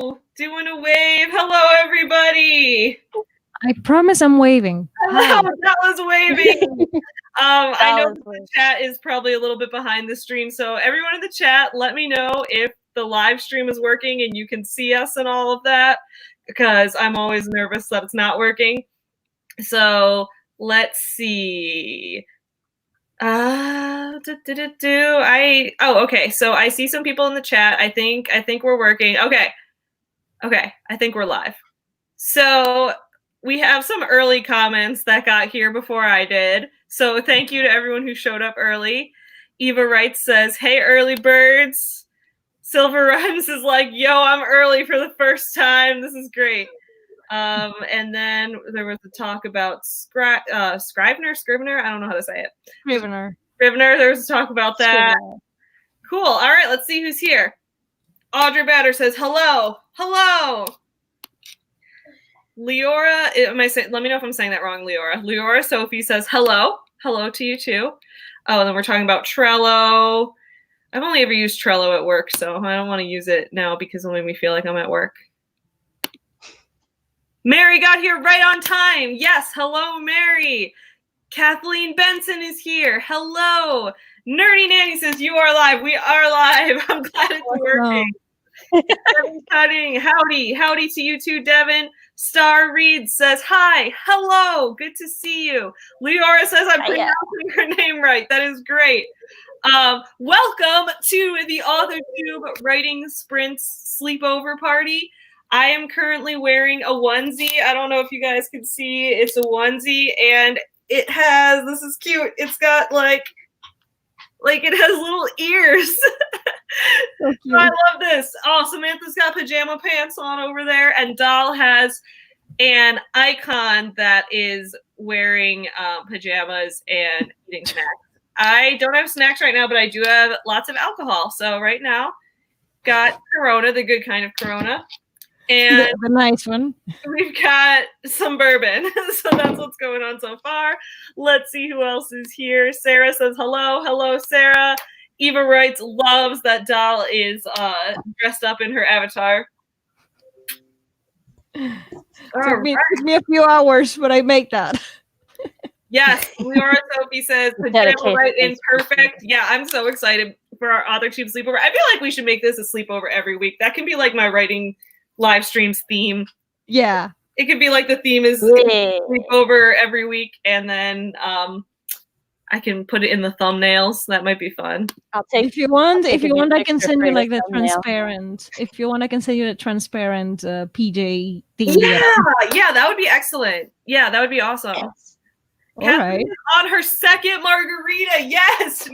Doing a wave. Hello, everybody. I promise I'm waving. Hello, that was waving. I know the chat is probably a little bit behind the stream, so everyone in the chat, let me know if the live stream is working and you can see us and all of that, because I'm always nervous that it's not working. So let's see. Okay. So I see some people in the chat. I think we're working. Okay. I think we're live. So we have some early comments that got here before I did. So thank you to everyone who showed up early. Eva Wright says, "Hey, early birds." Silver Runs is like, "Yo, I'm early for the first time. This is great." And then there was a talk about Scrivener. I don't know how to say it. Scrivener. There was a talk about that. Scrivener. Cool. All right, let's see who's here. Audrey Batter says, "Hello. Hello." Leora, let me know if I'm saying that wrong, Leora. Leora Sophie says, "Hello. Hello to you too." Oh, and then we're talking about Trello. I've only ever used Trello at work, so I don't want to use it now because it'll make me feel like I'm at work. Mary got here right on time. Yes, hello, Mary. Kathleen Benson is here. Hello. Nerdy Nanny says, "You are live." We are live. I'm glad it's working. Devin Cutting, howdy to you too, Devin. Star Reed says, "Hi, hello, good to see you." Leora says, "I'm pronouncing her name right." That is great. Welcome to the AuthorTube Writing Sprints Sleepover Party. I am currently wearing a onesie. I don't know if you guys can see. It's a onesie, and it has, this is cute, it's got like it has little ears. So I love this. Oh, Samantha's got pajama pants on over there, and Doll has an icon that is wearing pajamas and eating snacks. I don't have snacks right now, but I do have lots of alcohol. So right now, got Corona, the good kind of Corona. And the nice one. We've got some bourbon. So that's what's going on so far. Let's see who else is here. Sarah says, "Hello. Hello, Sarah." Eva writes, loves that Doll is dressed up in her avatar. Took me a few hours, but I make that. Yes, Leora Sophie says, "Pajama right in perfect." Yeah, I'm so excited for our AuthorTube sleepover. I feel like we should make this a sleepover every week. That can be like my writing live streams theme. Yeah. It could be like the theme is sleepover every week, and then I can put it in the thumbnails. That might be fun. If you want, I can send you like the transparent. If you want, I can send you the transparent PJ thing. Yeah, that would be excellent. Yeah, that would be awesome. Yes. Catherine is on her second margarita. Yes,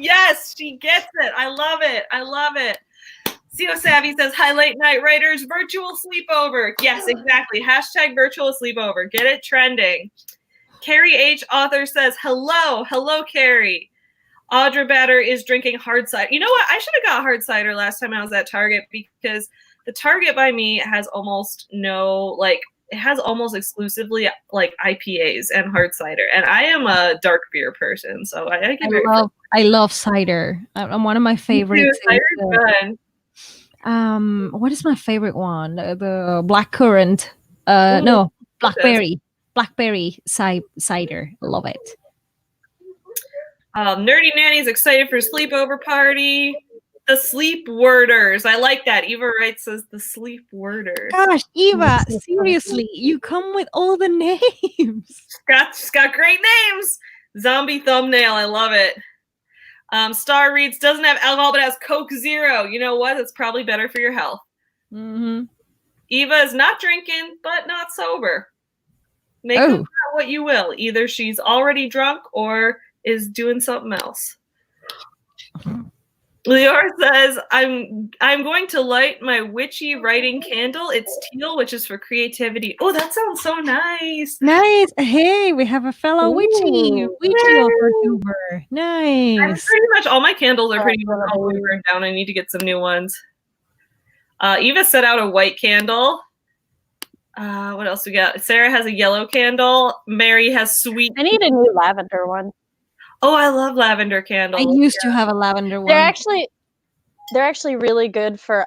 she gets it. I love it. CO Savvy says, "Hi, late night writers, virtual sleepover." Yes, exactly. Hashtag virtual sleepover. Get it trending. Carrie H. Author says, "Hello, Carrie." Audra Batter is drinking hard cider. You know what? I should have got hard cider last time I was at Target, because the Target by me has almost it has almost exclusively like IPAs and hard cider. And I am a dark beer person, so I love cider. I'm one of my favorites. Good. What is my favorite one? The blackcurrant. No, blackberry. Blackberry cider. Love it. Nerdy Nanny's excited for sleepover party. The sleep worders. I like that. Eva Wright says the sleep worders. Gosh, Eva, seriously, you come with all the names. She's got great names. Zombie thumbnail. I love it. Star Reads doesn't have alcohol, but has Coke Zero. You know what? It's probably better for your health. Mm-hmm. Eva is not drinking, but not sober. Make of that what you will. Either she's already drunk or is doing something else. Leora says, I'm going to light my witchy writing candle. It's teal, which is for creativity. Oh, that sounds so nice. Nice. Hey, we have a fellow witchy YouTuber. Nice. Pretty much all my candles are pretty much all burned down. I need to get some new ones. Eva set out a white candle. What else we got? Sarah has a yellow candle. Mary has sweet. I need a new lavender one. Oh, I love lavender candles. I used to have a lavender one. They're actually really good for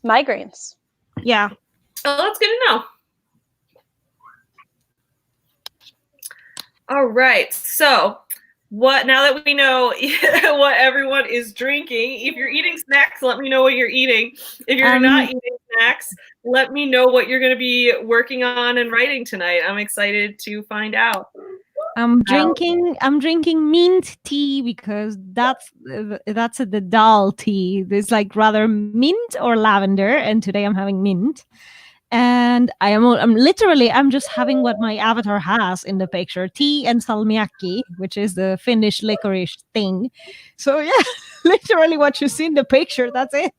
migraines. Yeah. Oh, that's good to know. All right. So, now that we know what everyone is drinking, if you're eating snacks, let me know what you're eating. If you're not eating snacks, let me know what you're going to be working on and writing tonight. I'm excited to find out. I'm drinking mint tea because that's the dal tea. It's like rather mint or lavender, and today I'm having mint. And I'm just having what my avatar has in the picture, tea and salmiakki, which is the Finnish licorice thing. So yeah, literally what you see in the picture, that's it.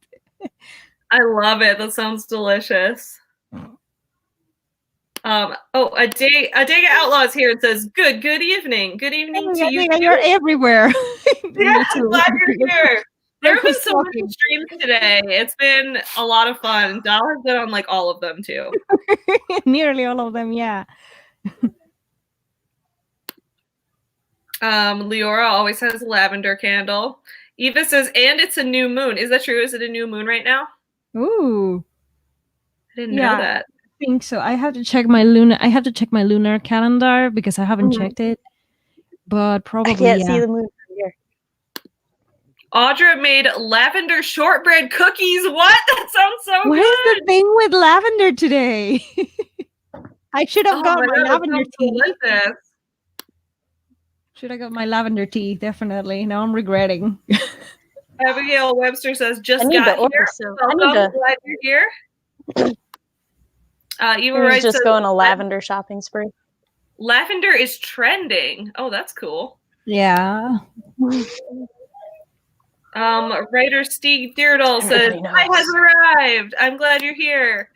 I love it. That sounds delicious. Adega Outlaw is here and says, good evening. Good evening to you. You're everywhere. Yeah, I'm glad you're here. There have been so many streams today. It's been a lot of fun. Dal has been on like all of them too. Nearly all of them, yeah. Leora always has a lavender candle. Eva says, and it's a new moon. Is that true? Is it a new moon right now? Ooh. I didn't know that. I think so. I have to check my lunar calendar because I haven't checked it. But probably I can't see the moon from here. Audra made lavender shortbread cookies. What? That sounds so good. What is the thing with lavender today? I should have got my lavender tea. Delicious. Should have got my lavender tea, definitely. Now I'm regretting. Abigail Webster says, just got here. Glad you're here. Eva Wright just going a lavender shopping spree. Lavender is trending. Oh, that's cool. Yeah. Writer Steve Deardall says, I has arrived. I'm glad you're here.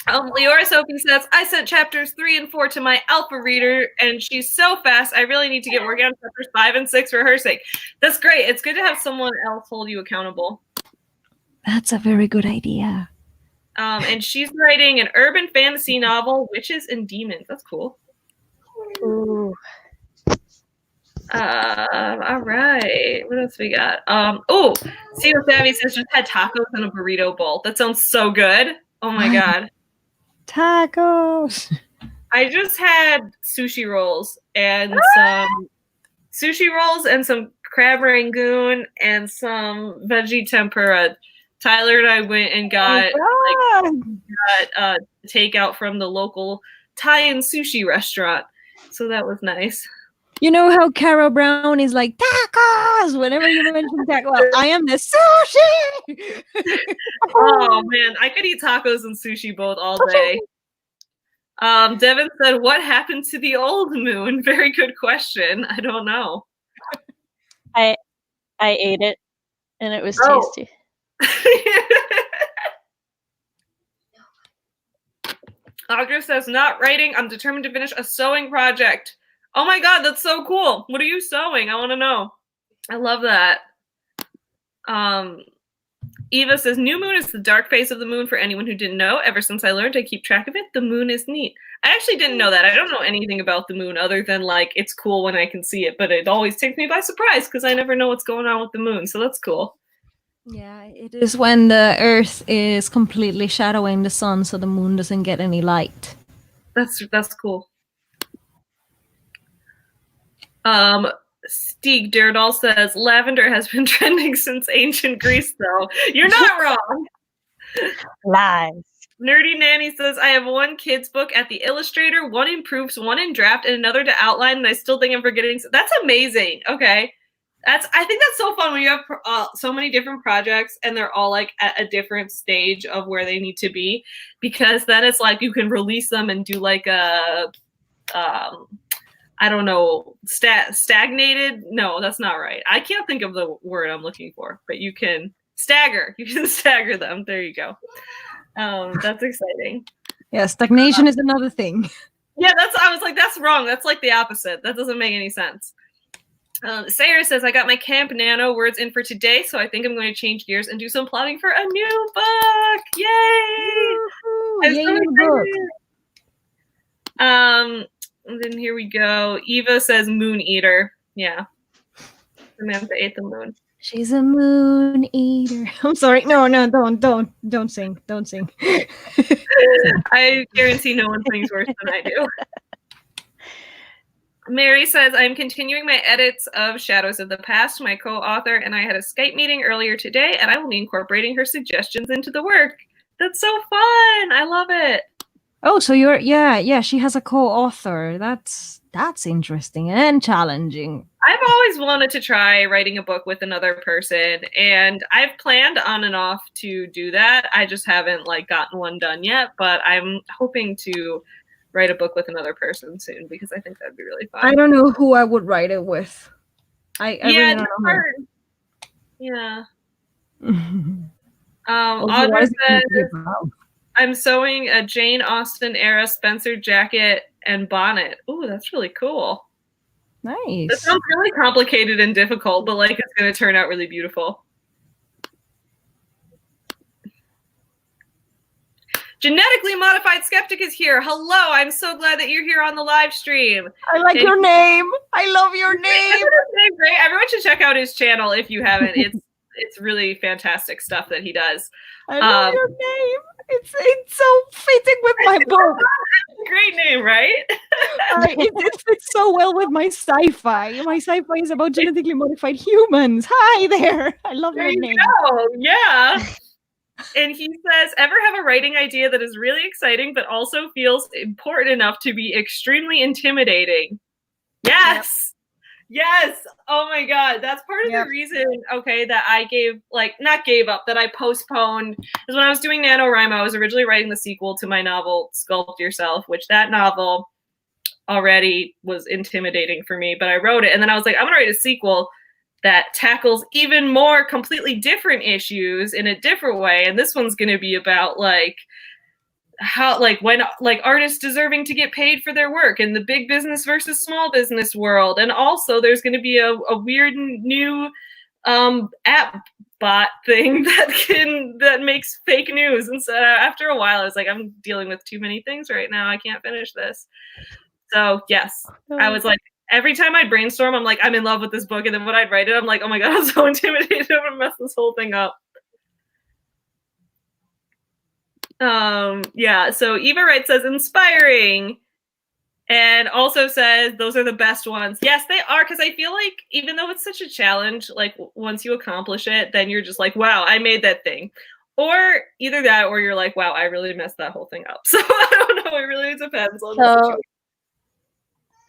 Leora Sophie says, I sent chapters 3 and 4 to my alpha reader, and she's so fast. I really need to get working on chapters 5 and 6 for her sake. That's great. It's good to have someone else hold you accountable. That's a very good idea. And she's writing an urban fantasy novel, Witches and Demons. That's cool. Ooh. All right. What else we got? Steve Savvy says just had tacos in a burrito bowl. That sounds so good. Oh my god. Tacos. I just had sushi rolls and some crab rangoon and some veggie tempura. Tyler and I went and got takeout from the local Thai sushi restaurant. So that was nice. You know how Carol Brown is like, tacos! Whenever you mention tacos, I am the sushi! Oh, man. I could eat tacos and sushi both all day. Devin said, what happened to the old moon? Very good question. I don't know. I ate it, and it was tasty. Audra says, not writing. I'm determined to finish a sewing project. Oh my god, that's so cool. What are you sewing? I want to know. I love that. Eva says, new moon is the dark phase of the moon for anyone who didn't know. Ever since I learned, I keep track of it. The moon is neat. I actually didn't know that. I don't know anything about the moon other than like it's cool when I can see it, but it always takes me by surprise because I never know what's going on with the moon. So that's cool. Yeah, it is when the Earth is completely shadowing the sun so the moon doesn't get any light. That's cool. Stieg Deardall says, lavender has been trending since ancient Greece, though. You're not wrong. Lies. Nerdy Nanny says, I have one kid's book at the Illustrator, one in proofs, one in draft, and another to outline, and I still think I'm forgetting. That's amazing. Okay. I think that's so fun when you have so many different projects and they're all like at a different stage of where they need to be, because then it's like you can release them and do like a I don't know, stagnated. No, that's not right. I can't think of the word I'm looking for, but you can stagger. You can stagger them. There you go. That's exciting. Yeah, stagnation is another thing. Yeah, I was like, that's wrong. That's like the opposite. That doesn't make any sense. Sarah says, I got my Camp Nano words in for today, so I think I'm going to change gears and do some plotting for a new book. Yay! Yay, new book. And then here we go. Eva says Moon Eater. Yeah. Samantha ate the moon. She's a moon eater. I'm sorry. No, don't sing. Don't sing. I guarantee no one sings worse than I do. Mary says, I'm continuing my edits of Shadows of the Past. My co-author and I had a Skype meeting earlier today, and I will be incorporating her suggestions into the work. That's so fun. I love it. Oh, so you're, yeah, she has a co-author. That's interesting and challenging. I've always wanted to try writing a book with another person, and I've planned on and off to do that. I just haven't like gotten one done yet, but I'm hoping to write a book with another person soon because I think that'd be really fun. I don't know who I would write it with. I really don't know. Yeah. Audra says, I'm sewing a Jane Austen era Spencer jacket and bonnet. Ooh, that's really cool. Nice. That sounds really complicated and difficult, but like it's going to turn out really beautiful. Genetically Modified Skeptic is here. Hello, I'm so glad that you're here on the live stream. I like your name. I love your name. Great. Everyone should check out his channel if you haven't. It's really fantastic stuff that he does. I love your name. It's so fitting with my book. Great name, right? It fits so well with my sci-fi. My sci-fi is about genetically modified humans. Hi there. I love your name. Go. Yeah. And he says, ever have a writing idea that is really exciting, but also feels important enough to be extremely intimidating? Yes. Yep. Yes. Oh my God. That's part of the reason, that I that I postponed. Because when I was doing NaNoWriMo, I was originally writing the sequel to my novel, Sculpt Yourself, which that novel already was intimidating for me, but I wrote it. And then I was like, I'm going to write a sequel that tackles even more completely different issues in a different way. And this one's going to be about how when artists deserving to get paid for their work in the big business versus small business world. And also there's going to be a weird new app bot thing that makes fake news. And so after a while I was like, I'm dealing with too many things right now. I can't finish this. So yes, I was like, every time I'd brainstorm, I'm like, I'm in love with this book. And then when I'd write it, I'm like, oh my God, I'm so intimidated. I'm gonna mess this whole thing up. So Eva Wright says inspiring, and also says those are the best ones. Yes, they are, because I feel like even though it's such a challenge, like once you accomplish it, then you're just like, wow, I made that thing. Or either that, or you're like, wow, I really messed that whole thing up. So I don't know. It really depends on the situation.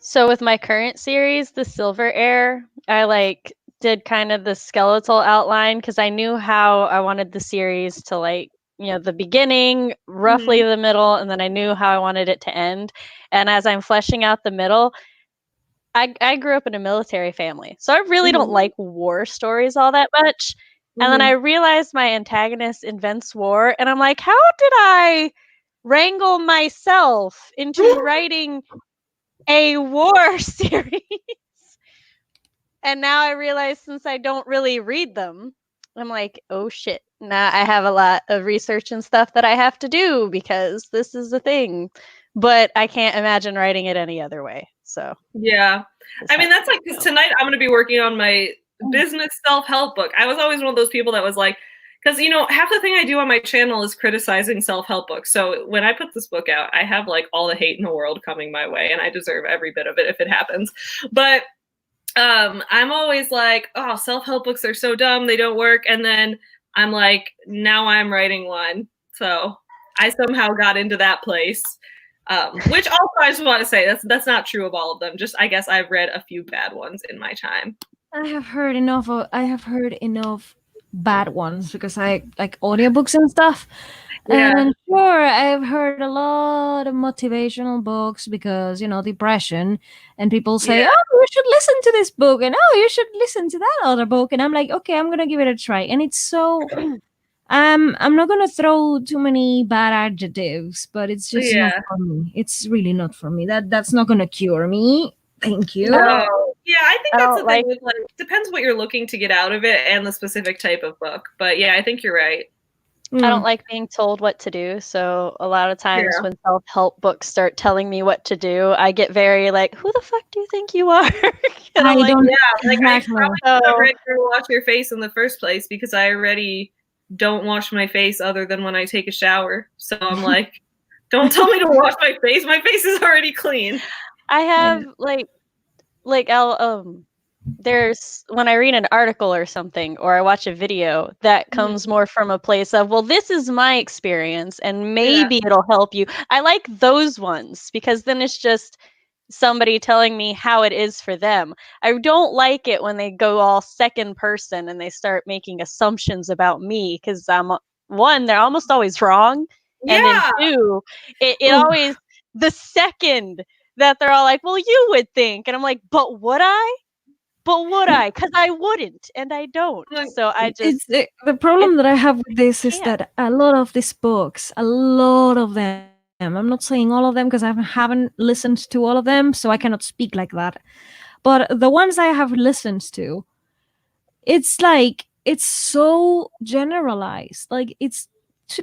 So with my current series, The Silver Heir, I did kind of the skeletal outline because I knew how I wanted the series to the beginning, roughly the middle, and then I knew how I wanted it to end. And as I'm fleshing out the middle, I grew up in a military family, so I really don't like war stories all that much. And then I realized my antagonist invents war, and I'm like, how did I wrangle myself into writing a war series? And now I realize, since I don't really read them, I'm like, oh shit, now I have a lot of research and stuff that I have to do because this is a thing. But I can't imagine writing it any other way. So yeah, I mean, that's because tonight I'm going to be working on my business self-help book. I was always one of those people that was like, because half the thing I do on my channel is criticizing self-help books. So when I put this book out, I have all the hate in the world coming my way, and I deserve every bit of it if it happens. But I'm always like, oh, self-help books are so dumb, they don't work. And then I'm like, now I'm writing one. So I somehow got into that place. Which also I just want to say that's not true of all of them. Just I guess I've read a few bad ones in my time. I have heard enough bad ones because I like audiobooks and stuff. Yeah. And sure, I've heard a lot of motivational books because, depression, and people say, oh, you should listen to this book, and oh, you should listen to that other book. And I'm like, okay, I'm going to give it a try. And it's so, I'm not going to throw too many bad adjectives, but it's just not for me. It's really not for me. That's not going to cure me. Thank you. No. Yeah, I think that's the thing. Depends what you're looking to get out of it and the specific type of book. But yeah, I think you're right. I don't like being told what to do. So a lot of times when self-help books start telling me what to do, I get very like, who the fuck do you think you are? And I'm like, I probably already wash your face in the first place because I already don't wash my face other than when I take a shower. So I'm like, don't tell me to wash my face. My face is already clean. I have there's when I read an article or something, or I watch a video that comes more from a place of, well, this is my experience and maybe it'll help you. I like those ones because then it's just somebody telling me how it is for them. I don't like it when they go all second person and they start making assumptions about me because one, they're almost always wrong. And then two, it always, the second that they're all like, well, you would think. And I'm like, but would I? But would I? Because I wouldn't, and I don't. So I just... the problem that I have with this is that a lot of these books, a lot of them, I'm not saying all of them because I haven't listened to all of them, so I cannot speak like that. But the ones I have listened to, it's like, it's so generalized. Like, it's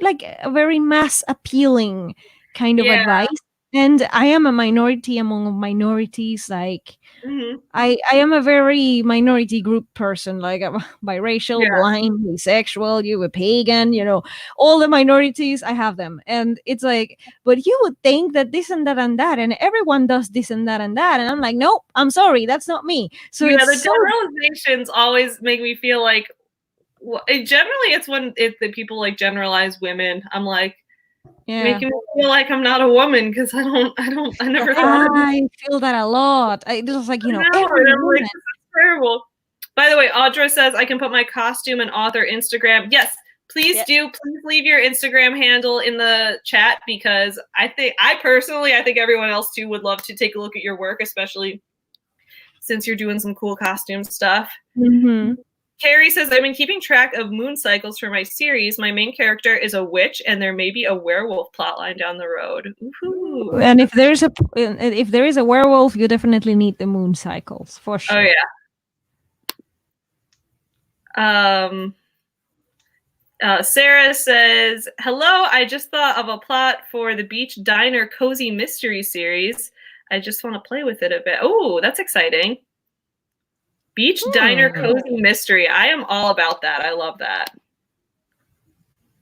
like a very mass appealing kind of advice. And I am a minority among minorities. Like, I am a very minority group person. Like, I'm biracial, blind, asexual, you a pagan, all the minorities, I have them. And it's like, but you would think that this and that and that, and everyone does this and that and that. And I'm like, nope, I'm sorry, that's not me. So the generalizations always make me feel like, generally it's when the people like generalize women. I'm like, making me feel like I'm not a woman because I never thought of it. I feel that a lot. I just like, every woman. Like, this is terrible. By the way, Audra says I can put my costume and author Instagram. Yes, please do. Please leave your Instagram handle in the chat because I think everyone else too would love to take a look at your work, especially since you're doing some cool costume stuff. Carrie says, I've been keeping track of moon cycles for my series. My main character is a witch, and there may be a werewolf plotline down the road. Ooh. And if there is a werewolf, you definitely need the moon cycles for sure. Oh yeah. Sarah says, hello. I just thought of a plot for the Beach Diner Cozy Mystery series. I just want to play with it a bit. Oh, that's exciting. Beach Diner Cozy Mystery. I am all about that. I love that.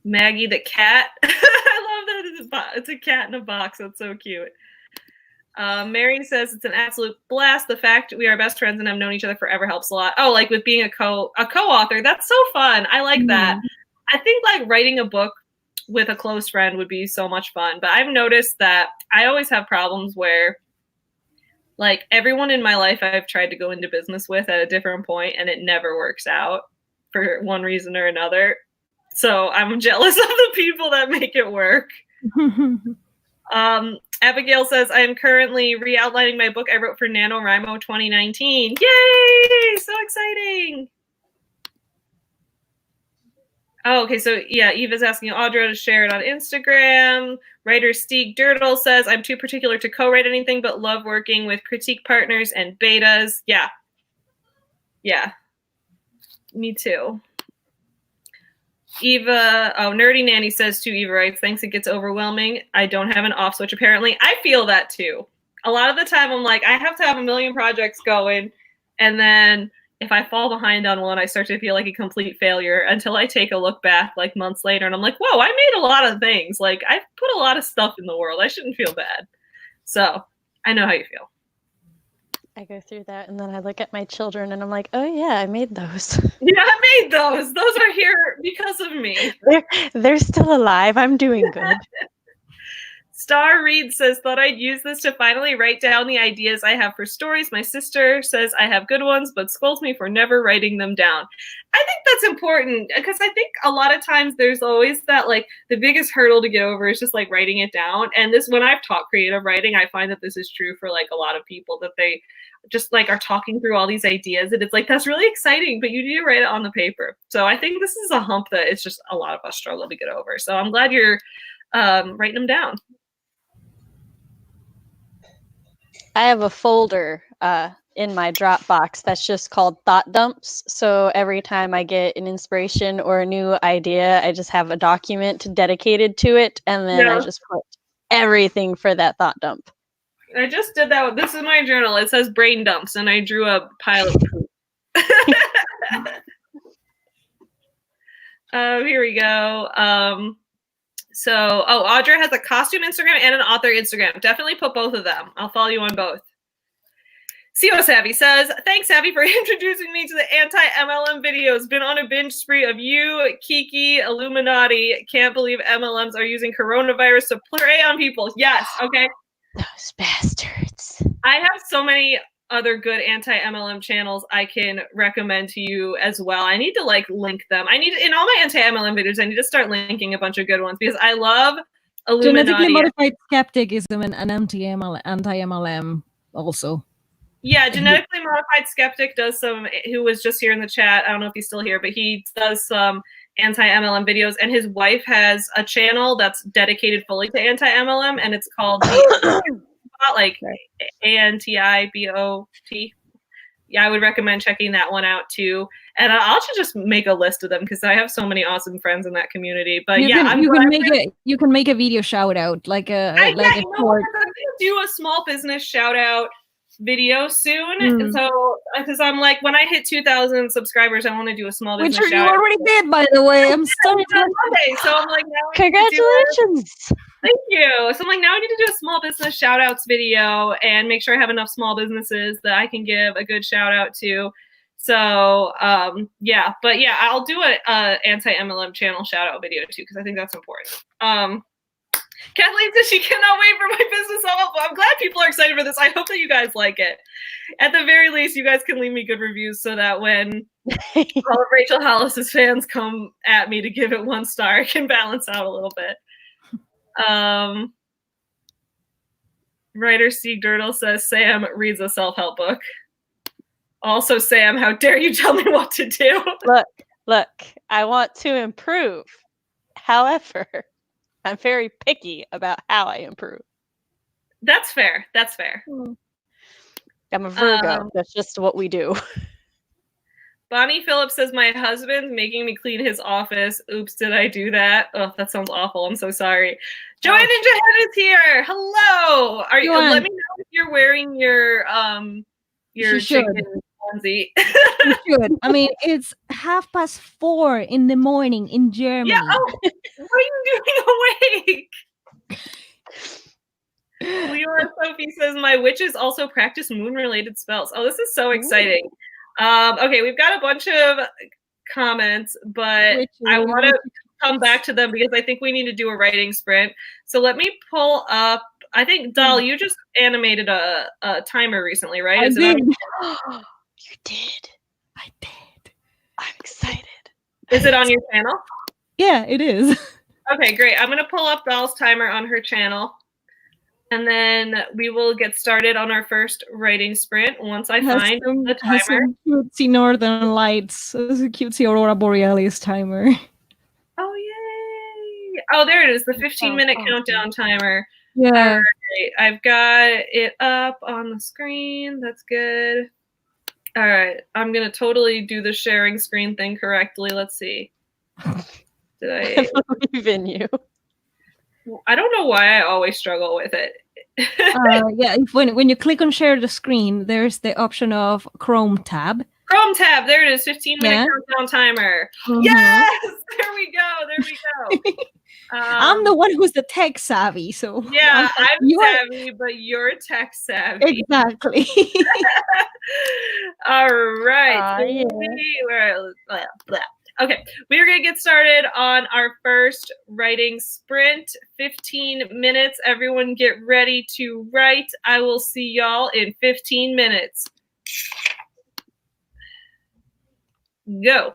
Maggie the cat. I love that it's a cat in a box. That's so cute. Mary says it's an absolute blast. The fact we are best friends and have known each other forever helps a lot. Oh, like with being a co-author. That's so fun. I like that. I think like writing a book with a close friend would be so much fun. But I've noticed that I always have problems where like everyone in my life I've tried to go into business with at a different point and it never works out for one reason or another. So I'm jealous of the people that make it work. Abigail says, I am currently re-outlining my book I wrote for NaNoWriMo 2019. Yay! So exciting. Oh, okay. So yeah, Eva's asking Audra to share it on Instagram. Writer Stieg Dirtle says, I'm too particular to co-write anything, but love working with critique partners and betas. Yeah. Yeah. Me too. Eva, Nerdy Nanny says too, Eva writes, thanks, it gets overwhelming. I don't have an off switch, apparently. I feel that too. A lot of the time I'm like, I have to have a million projects going. And then if I fall behind on one, I start to feel like a complete failure until I take a look back like months later and I'm like, whoa, I made a lot of things. Like I've put a lot of stuff in the world. I shouldn't feel bad. So I know how you feel. I go through that and then I look at my children and I'm like, oh yeah, I made those. Yeah, I made those. Those are here because of me. They're still alive. I'm doing good. Star Reed says, thought I'd use this to finally write down the ideas I have for stories. My sister says I have good ones, but scolds me for never writing them down. I think that's important because I think a lot of times there's always that like the biggest hurdle to get over is just like writing it down. And this, when I've taught creative writing, I find that this is true for like a lot of people, that they just like are talking through all these ideas and it's like, that's really exciting, but you need to write it on the paper. So I think this is a hump that it's just a lot of us struggle to get over. So I'm glad you're writing them down. I have a folder in my Dropbox that's just called thought dumps. So every time I get an inspiration or a new idea, I just have a document dedicated to it, and then I just put everything for that thought dump. I just did that. This is my journal. It says brain dumps, and I drew a pile of poop. Here we go. Audra has a costume Instagram and an author Instagram. Definitely put both of them. I'll follow you on both. CO Savvy says, thanks, Savvy, for introducing me to the anti-MLM videos. Been on a binge spree of you, Kiki, Illuminati. Can't believe MLMs are using coronavirus to prey on people. Yes, okay. Those bastards. I have so many other good anti-MLM channels I can recommend to you as well. I need to link them. In all my anti-MLM videos, I need to start linking a bunch of good ones because I love Illuminati. Genetically modified skepticism and anti-MLM also. Yeah, genetically modified skeptic does some, who was just here in the chat. I don't know if he's still here, but he does some anti-MLM videos, and his wife has a channel that's dedicated fully to anti-MLM, and it's called ANTIBOT. Yeah, I would recommend checking that one out too. And I'll just make a list of them because I have so many awesome friends in that community. But you can make a video shout out I'm gonna do a small business shout out video soon. And so because I'm like, when I hit 2,000 subscribers, I want to do a small business shout out. You already did, by the way. I'm so Monday, so I'm like, now congratulations. Thank you. So I'm like, now I need to do a small business shout outs video and make sure I have enough small businesses that I can give a good shout out to. So I'll do a anti-MLM channel shout out video too, because I think that's important. Kathleen says she cannot wait for my business. I'm glad people are excited for this. I hope that you guys like it. At the very least, you guys can leave me good reviews so that when all of Rachel Hollis's fans come at me to give it 1 star, it can balance out a little bit. Writer Steve Dirtle says Sam reads a self-help book. Also, Sam, how dare you tell me what to do? Look, I want to improve. However, I'm very picky about how I improve. That's fair. I'm a Virgo. That's just what we do. Bonnie Phillips says, my husband's making me clean his office. Oops, did I do that? Oh, that sounds awful. I'm so sorry. Joanne Ninja Head is here. Hello. Let me know if you're wearing your chicken onesie. You should. I mean, it's 4:30 in the morning in Germany. Yeah. Oh, what are you doing awake? Leora Sophie says, my witches also practice moon-related spells. Oh, this is so exciting. Okay, we've got a bunch of comments, but I want to come back to them because I think we need to do a writing sprint. So let me pull up. I think, Doll, you just animated a timer recently, right? I did. You did. I did. I'm excited. Is it on your channel? Yeah, it is. Okay, great. I'm going to pull up Doll's timer on her channel. And then we will get started on our first writing sprint once I find the timer. Has some cutesy Northern Lights, a cutesy Aurora Borealis timer. Oh, yay. Oh, there it is, the 15-minute countdown timer. Yeah. All right, I've got it up on the screen. That's good. All right, I'm going to totally do the sharing screen thing correctly. Let's see. Did I believe in you? I don't know why I always struggle with it. Yeah, when you click on share the screen, there's the option of Chrome tab. Chrome tab, there it is, 15-minute countdown timer. Yes, there we go. I'm the one who's the tech savvy, so yeah, I'm savvy, but you're tech savvy. Exactly. All right. Okay, we're going to get started on our first writing sprint. 15 minutes. Everyone get ready to write. I will see y'all in 15 minutes. Go.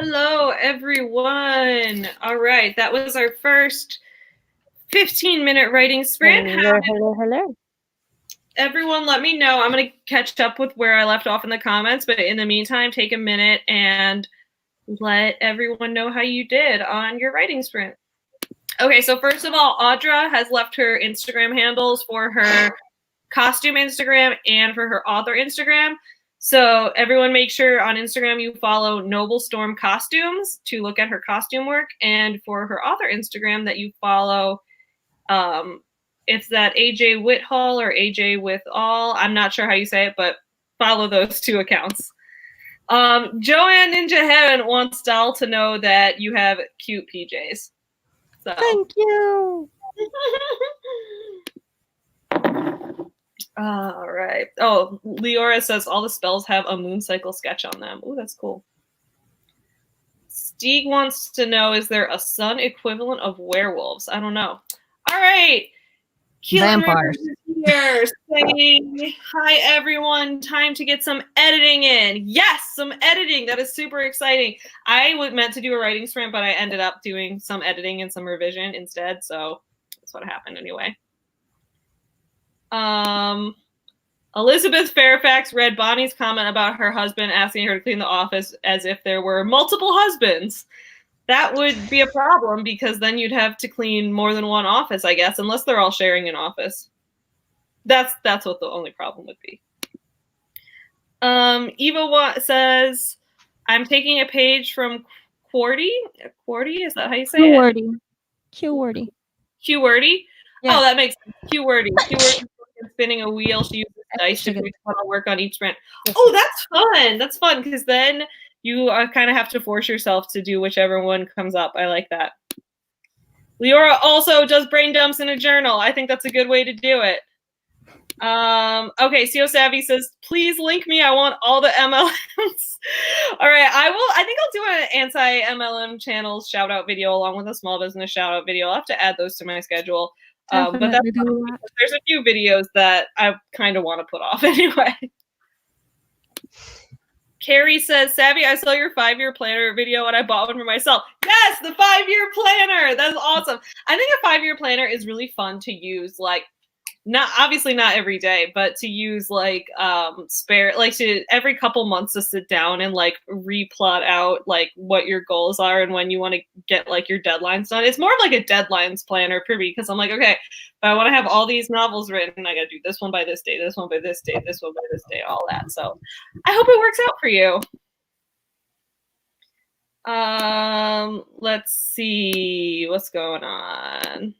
Hello, everyone. All right, that was our first 15-minute writing sprint. Hello. Everyone, let me know. I'm going to catch up with where I left off in the comments, but in the meantime, take a minute and let everyone know how you did on your writing sprint. Okay, so first of all, Audra has left her Instagram handles for her costume Instagram and for her author Instagram. So everyone make sure on Instagram you follow Noble Storm Costumes to look at her costume work, and for her author Instagram that you follow, it's that AJ Whithall or AJ with all. I'm not sure how you say it, but follow those two accounts. Joanne Ninja Heaven wants Doll to know that you have cute PJs. So. Thank you. All right. Oh, Leora says all the spells have a moon cycle sketch on them. Oh, that's cool. Stieg wants to know, is there a sun equivalent of werewolves? I don't know. All right. Vampires. Here saying, hi, everyone. Time to get some editing in. Yes, some editing. That is super exciting. I meant to do a writing sprint, but I ended up doing some editing and some revision instead. So that's what happened anyway. Elizabeth Fairfax read Bonnie's comment about her husband asking her to clean the office as if there were multiple husbands. That would be a problem because then you'd have to clean more than one office, I guess, unless they're all sharing an office. That's what the only problem would be. Eva says, I'm taking a page from QWERTY. QWERTY, is that how you say it? QWERTY. QWERTY? Yeah. Oh, that makes sense. QWERTY. QWERTY is spinning a wheel. She uses dice to work on each sprint. Oh, that's fun. That's fun because then you kind of have to force yourself to do whichever one comes up. I like that. Leora also does brain dumps in a journal. I think that's a good way to do it. Okay, CO Savvy says, please link me. I want all the MLMs. All right, I think I'll do an anti-MLM channels shout out video along with a small business shout out video. I'll have to add those to my schedule. But there's a few videos that I kind of want to put off anyway. Carrie says, Savvy, I saw your 5-year planner video and I bought one for myself. Yes, the 5-year planner. That's awesome. I think a 5-year planner is really fun to use, like, obviously not every day, but to use like to every couple months to sit down and like replot out like what your goals are and when you want to get like your deadlines done. It's more of like a deadlines planner for me because I'm like, okay, if I want to have all these novels written, I got to do this one by this day, this one by this day, this one by this day, all that. So I hope it works out for you. Let's see what's going on.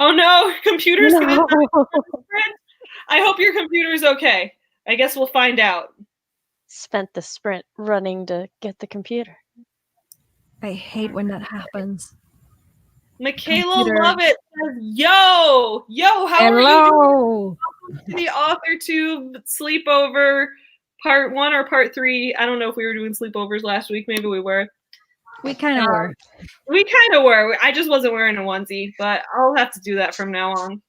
Oh no, computer's gonna sprint. I hope your computer's okay. I guess we'll find out. Spent the sprint running to get the computer. I hate when that happens. Michaela Lovett says, yo, how are you doing? Welcome to the AuthorTube sleepover part 1 or part 3. I don't know if we were doing sleepovers last week. Maybe we were. We kind of were. We kind of were. I just wasn't wearing a onesie, but I'll have to do that from now on.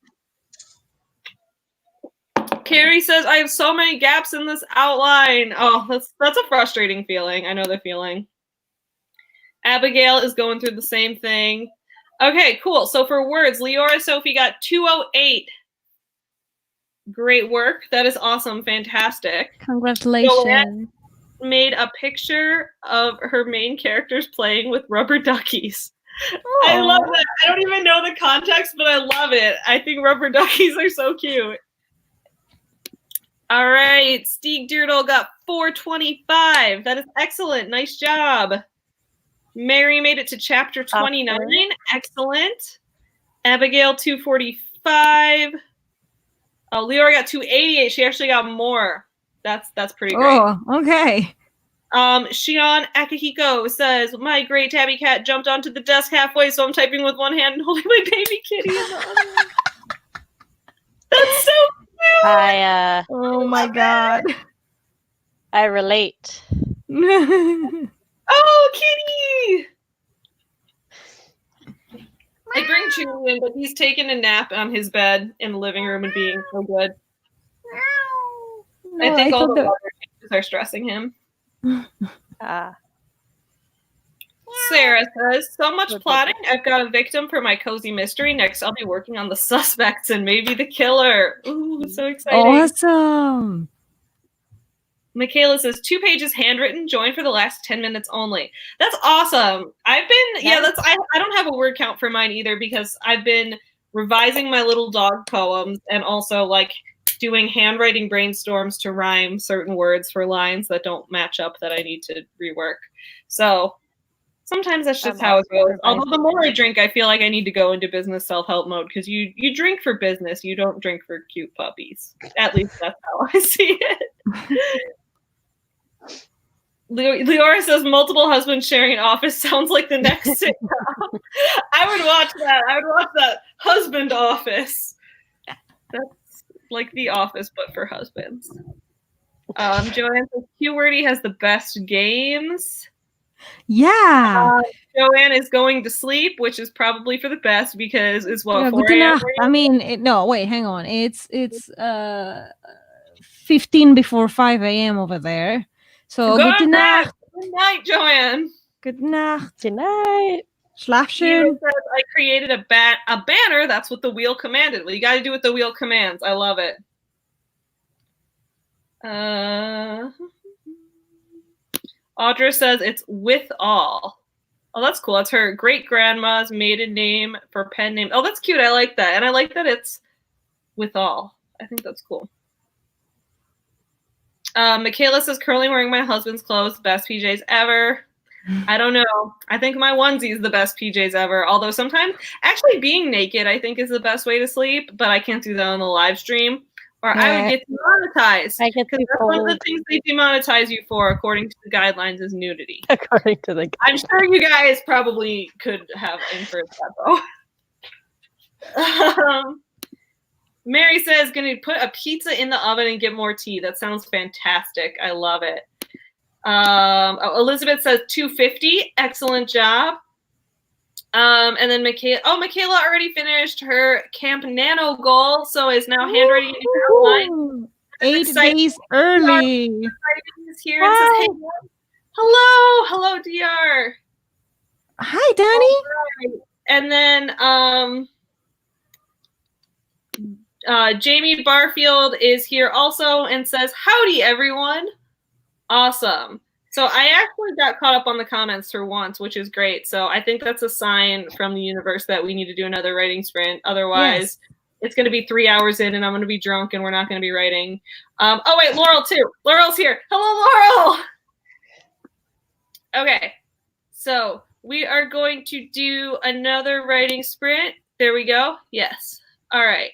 Carrie says, I have so many gaps in this outline. Oh, that's a frustrating feeling. I know the feeling. Abigail is going through the same thing. Okay, cool. So for words, Leora Sophie got 208. Great work. That is awesome. Fantastic. Congratulations. Made a picture of her main characters playing with rubber duckies. Aww. I love that. I don't even know the context, but I love it. I think rubber duckies are so cute. All right, Stieg Deerdle got 425. That is excellent. Nice job. Mary made it to chapter 29. Excellent. Abigail 245. Oh, Leora got 288. She actually got more. That's pretty great. Oh, okay. Shion Akihiko says, my gray tabby cat jumped onto the desk halfway, so I'm typing with one hand and holding my baby kitty in the other. That's so cute. Oh my god. I relate. Oh, kitty! I bring Chewie in, but he's taking a nap on his bed in the living room and being so good. I think all the other changes are stressing him. Sarah says, so much plotting. I've got a victim for my cozy mystery. Next, I'll be working on the suspects and maybe the killer. Ooh, so exciting. Awesome. Michaela says 2 pages handwritten, joined for the last 10 minutes only. That's awesome. I've been, I don't have a word count for mine either because I've been revising my little dog poems and also like doing handwriting brainstorms to rhyme certain words for lines that don't match up that I need to rework. So sometimes that's just how it goes. Although the more I drink, I feel like I need to go into business self-help mode because you drink for business. You don't drink for cute puppies. At least that's how I see it. Leora says multiple husbands sharing an office sounds like the next sitcom. I would watch that. I would watch that. Husband Office. That's like The Office, but for husbands. Joanne says QWordy has the best games. Yeah. Joanne is going to sleep, which is probably for the best because it's what 4 a.m. I mean, no, wait, hang on. It's 15 before 5 a.m. over there. So good night. Good night, Joanne. Good night. Good night. Schlaf schön. Says, I created a banner. That's what the wheel commanded. Well, you got to do what the wheel commands. I love it. Audra says it's with all. Oh, that's cool. That's her great grandma's maiden name for pen name. Oh, that's cute. I like that. And I like that it's with all. I think that's cool. Michaela says currently wearing my husband's clothes, best PJs ever. I don't know. I think my onesie is the best PJs ever. Although sometimes actually being naked, I think is the best way to sleep, but I can't do that on the live stream or I would get demonetized. Because that's one of the things they demonetize you for, according to the guidelines, is nudity. According to the I'm sure you guys probably could have inferred that though. Mary says, gonna put a pizza in the oven and get more tea. That sounds fantastic. I love it. Elizabeth says 250. Excellent job. And then Michaela already finished her Camp Nano goal, so is now handwriting outline. 8 days early. Is here and says, hey, hello, DR. Hi, Danny. Right. And then Jamie Barfield is here also and says, howdy, everyone. Awesome. So I actually got caught up on the comments for once, which is great. So I think that's a sign from the universe that we need to do another writing sprint. Otherwise, it's going to be 3 hours in and I'm going to be drunk and we're not going to be writing. Oh, wait, Laurel too. Laurel's here. Hello, Laurel. Okay. So we are going to do another writing sprint. There we go. Yes. All right.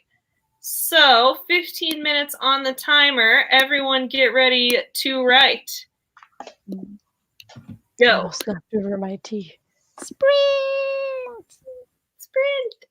So 15 minutes on the timer. Everyone get ready to write. Go. I stepped over my tea. Sprint. Sprint.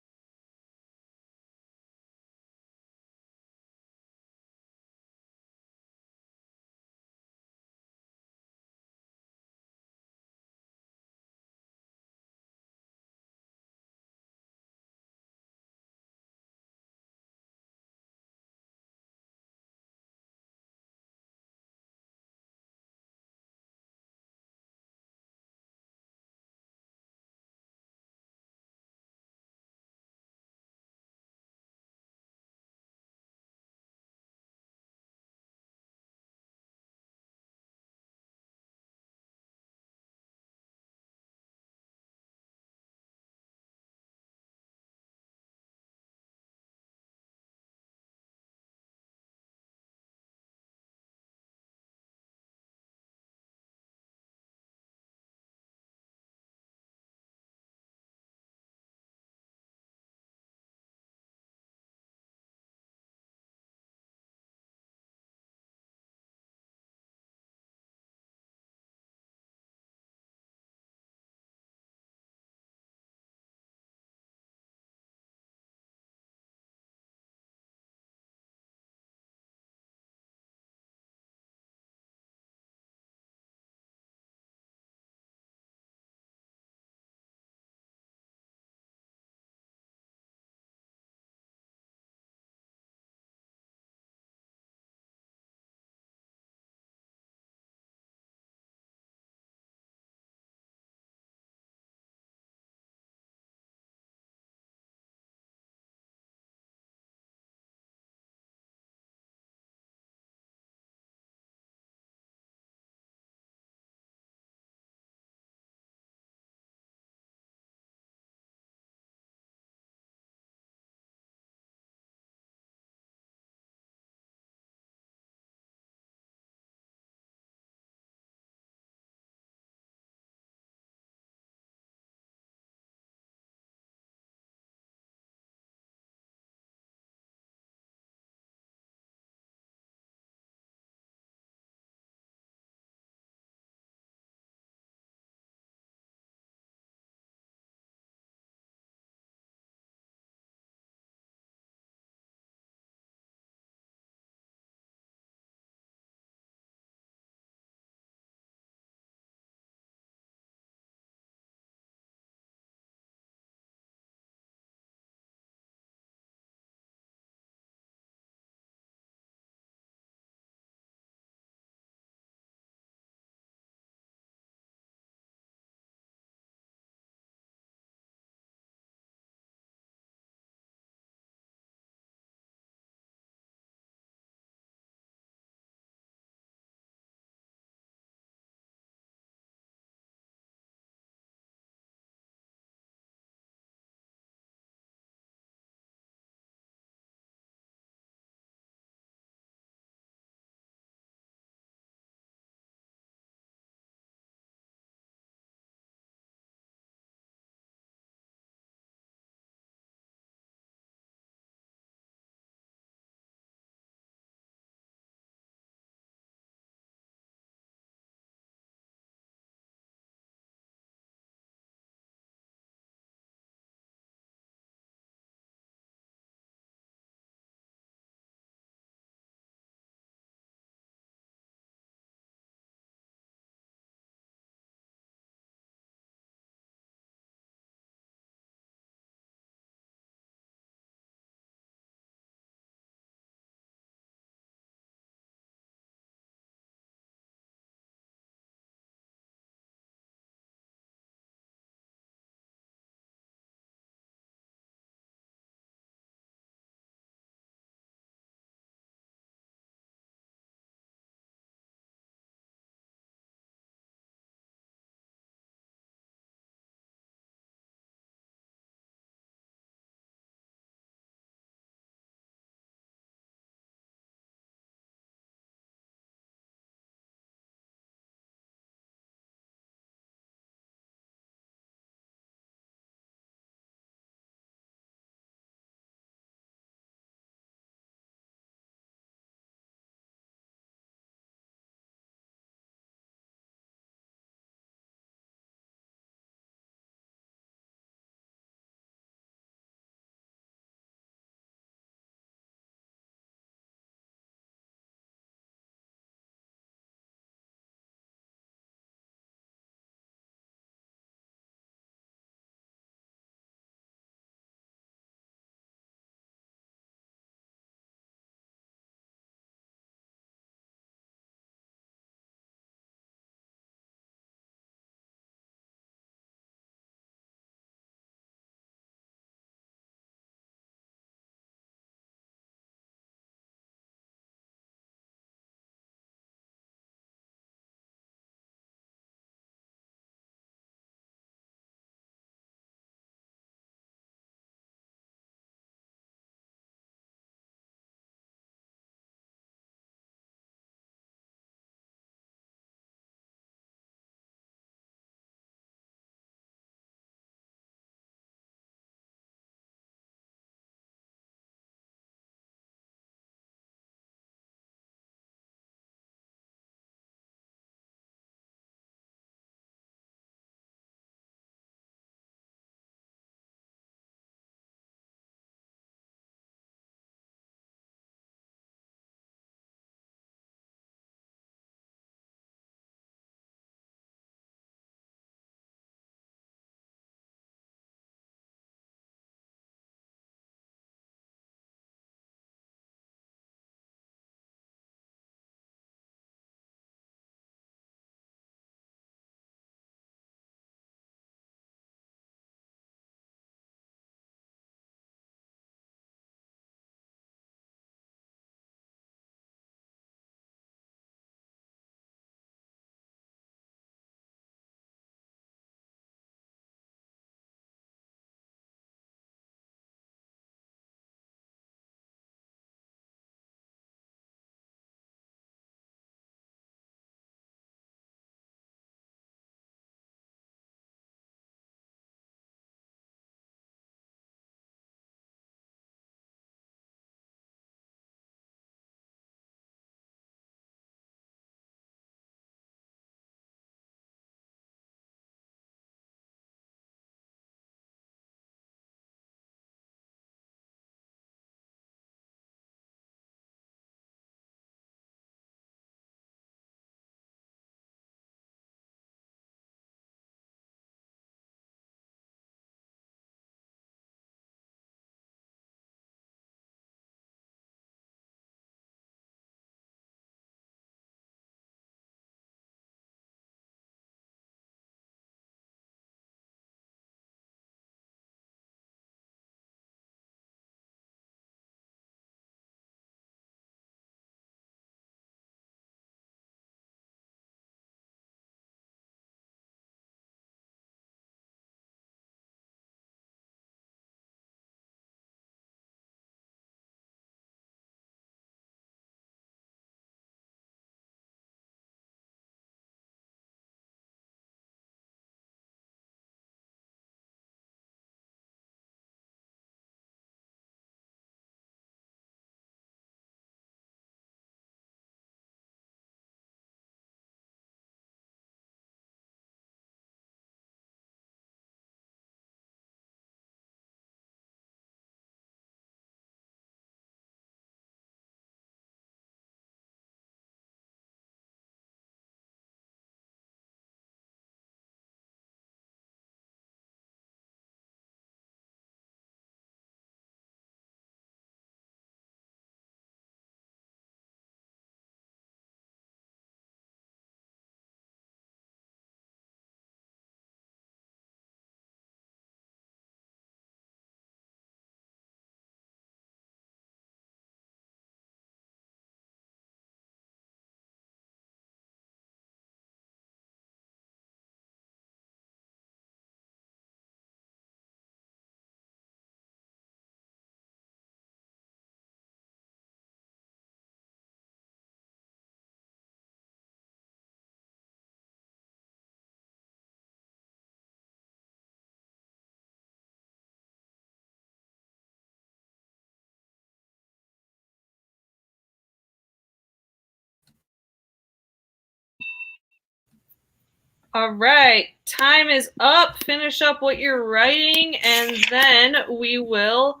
All right, time is up. Finish up what you're writing, and then we will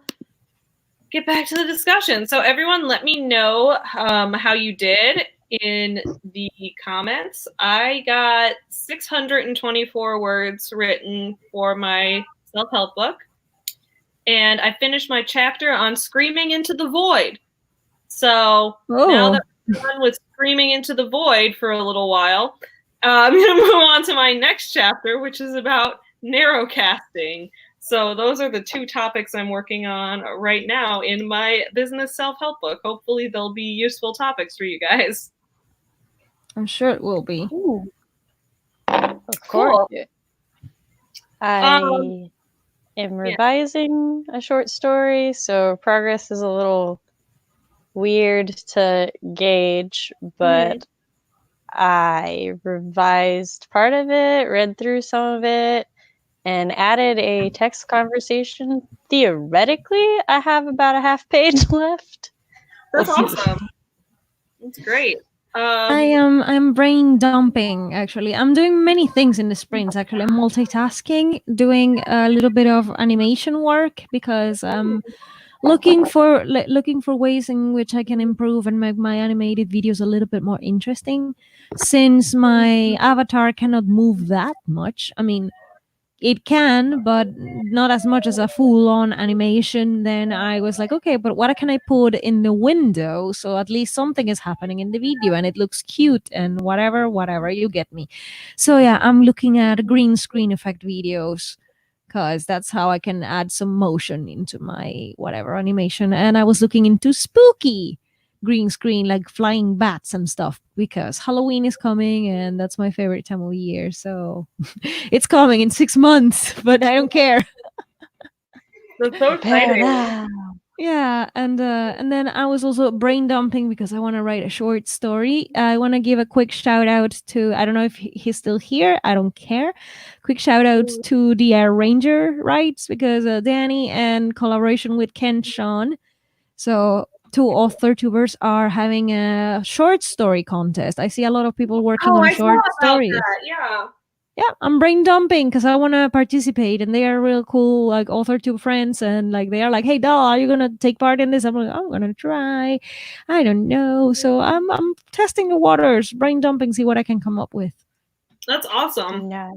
get back to the discussion. So everyone, let me know how you did in the comments. I got 624 words written for my self-help book, and I finished my chapter on screaming into the void. So now that we're done with screaming into the void for a little while, I'm going to move on to my next chapter, which is about narrowcasting. So those are the two topics I'm working on right now in my business self-help book. Hopefully they'll be useful topics for you guys. I'm sure it will be. Ooh. Of course. Cool. I am revising a short story, so progress is a little weird to gauge, but I revised part of it, read through some of it, and added a text conversation. Theoretically, I have about a half page left. That's awesome. That's great. I'm brain dumping, actually. I'm doing many things in the sprints, actually. I'm multitasking, doing a little bit of animation work because I'm looking for ways in which I can improve and make my animated videos a little bit more interesting. Since my avatar cannot move that much, I mean, it can, but not as much as a full-on animation. Then I was like, okay, but what can I put in the window so at least something is happening in the video and it looks cute and whatever, you get me. So yeah, I'm looking at green screen effect videos because that's how I can add some motion into my whatever animation. And I was looking into spooky green screen, like flying bats and stuff, because Halloween is coming and that's my favorite time of year. So it's coming in 6 months, but I don't care. That's so exciting. Yeah, and then I was also brain dumping because I want to write a short story. I want to give a quick shout out to, I don't know if he's still here, I don't care. Quick shout out to the Ranger Rights, because Danny, and collaboration with Ken Sean. So two author tubers are having a short story contest. I see a lot of people working on short stories. Yeah, I'm brain dumping because I want to participate, and they are real cool, like author tube friends, and like they are like, "Hey, doll, are you gonna take part in this?" I'm like, "I'm gonna try." I don't know, so I'm testing the waters, brain dumping, see what I can come up with. That's awesome. Nice.